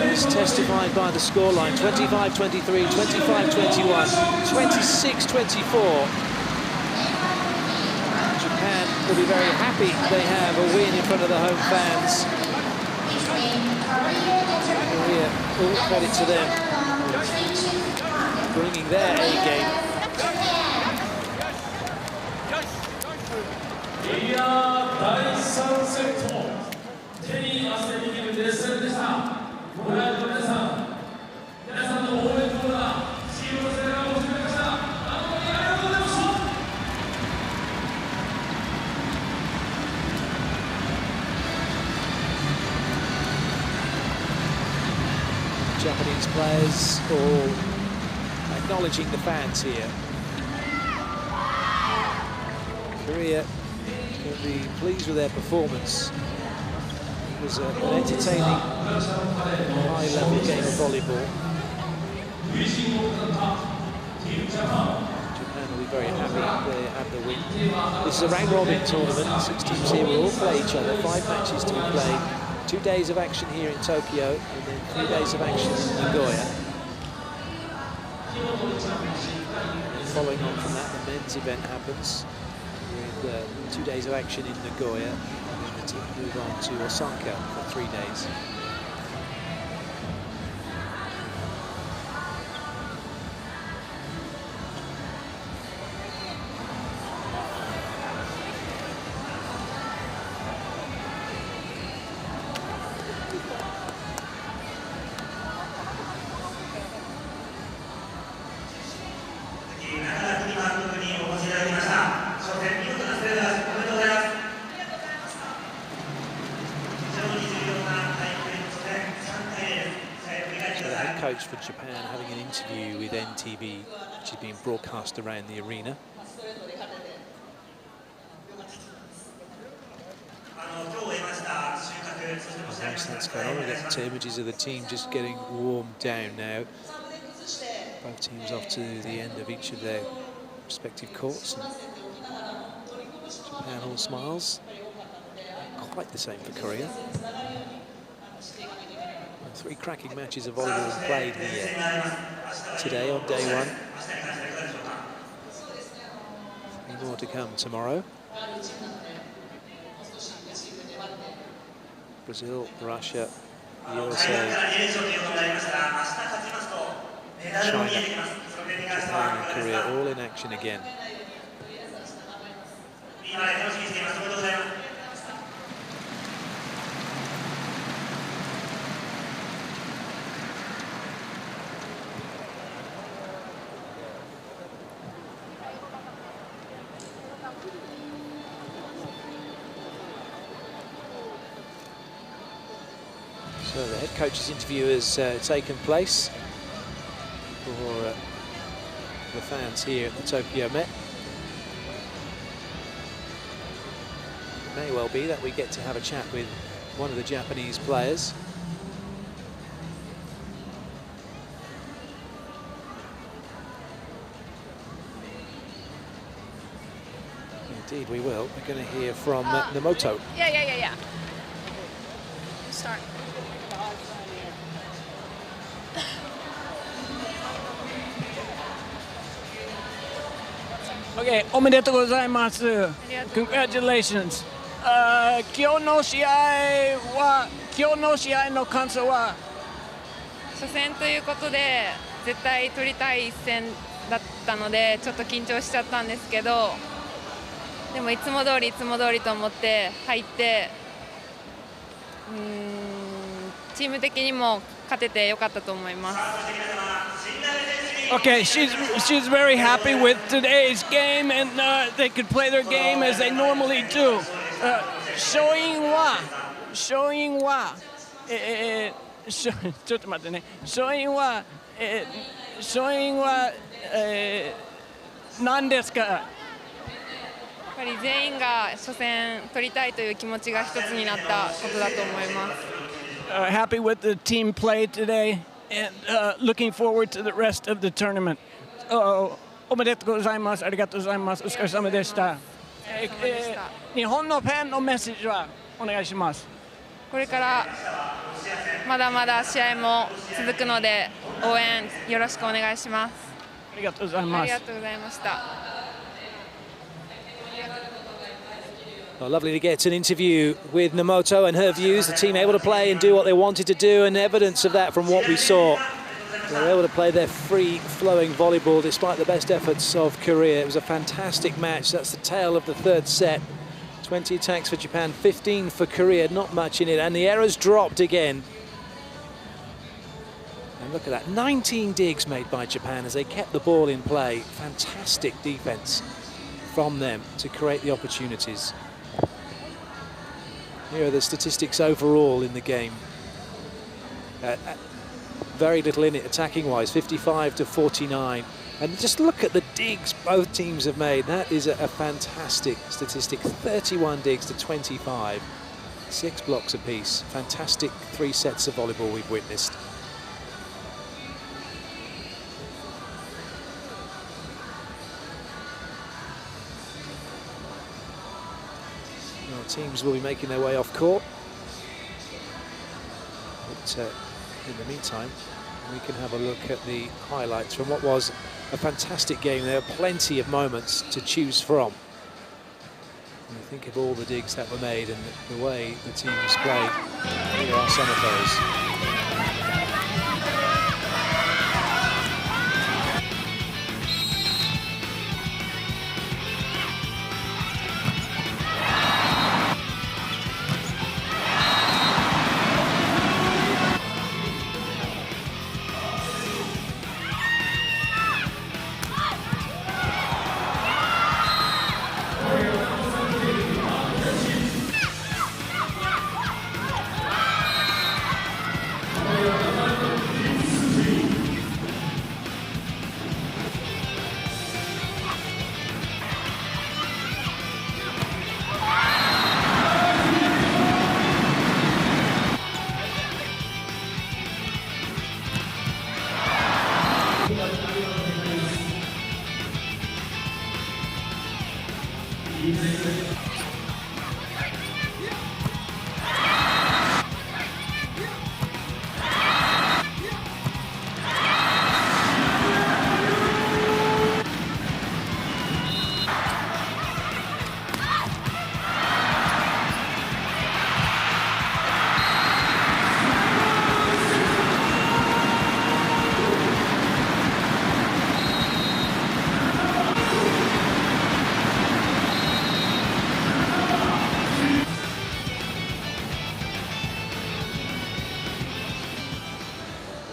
It's testified by the scoreline: 25-23, 25-21, 26-24. Japan will be very happy they have a win in front of the home fans. Korea, all credit to them, bringing their A game. 第3セット、手に汗握る熱戦でした。ご覧の皆さん、皆さんの応援とがチームの背中を押してくれました。ありがとうございました。Japanese players all acknowledging the fans here. Korea can be pleased with their performance. It was an entertaining, high-level game of volleyball. Japan will be very happy they have the win. This is a round-robin tournament. 6 teams here will all play each other. 5 matches to be played. 2 days of action here in Tokyo, and then 3 days of action in Nagoya. And following on from that, the men's event happens with 2 days of action in Nagoya, and then the team move on to Osaka for 3 days. For Japan having an interview with NTV, which is being broadcast around the arena. That's going on. We get 2 images of the team just getting warmed down now. Both teams off to the end of each of their respective courts. And Japan all smiles. Quite the same for Korea. 3 cracking matches of volleyball played here today on day 1. Many more to come tomorrow. Brazil, Russia, USA, China, Japan and Korea all in action again. So the head coach's interview has taken place for the fans here at the Tokyo Met. It may well be that we get to have a chat with one of the Japanese players. Indeed we will. We're going to hear from Nomoto. Yeah. Start. Okay, おめでとうございます。Congratulations. 今日の試合の感想は初戦ということで絶対取りたい一戦だったのでちょっと緊張しちゃったんですけど、でもいつも通りと思って入って、チーム的にも勝ててよかったと思います。Okay, she's very happy with today's game, and they could play their game as they normally do. 勝因はちょっと待ってね。勝因は何ですか？やっぱり全員が初戦取りたいという気持ちが一つになったことだと思います。Happy with the team play today, and looking forward to the rest of the tournament. おめでとうございます。ありがとうございます。お疲れ様でした。日本のファンのメッセージはお願いします。これからまだまだ試合も続くので応援よろしくお願いします。ありがとうございます。ありがとうございました。Well, lovely to get an interview with Nomoto and her views. The team able to play and do what they wanted to do, and evidence of that from what we saw. They were able to play their free-flowing volleyball despite the best efforts of Korea. It was a fantastic match. That's the tail of the third set. 20 attacks for Japan, 15 for Korea. Not much in it, and the errors dropped again. And look at that, 19 digs made by Japan as they kept the ball in play. Fantastic defense from them to create the opportunities. Here are the statistics overall in the game. Very little in it attacking-wise, 55 to 49. And just look at the digs both teams have made. That is a fantastic statistic. 31 digs to 25. 6 blocks apiece. Fantastic 3 sets of volleyball we've witnessed. Well, teams will be making their way off court. But in the meantime, we can have a look at the highlights from what was a fantastic game. There are plenty of moments to choose from. When you think of all the digs that were made and the way the teams played, here are some of those.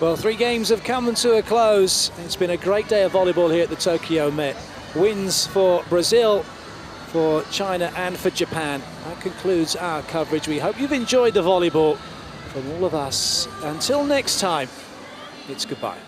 Well, 3 games have come to a close. It's been a great day of volleyball here at the Tokyo Met. Wins for Brazil, for China and for Japan. That concludes our coverage. We hope you've enjoyed the volleyball. From all of us, until next time, it's goodbye.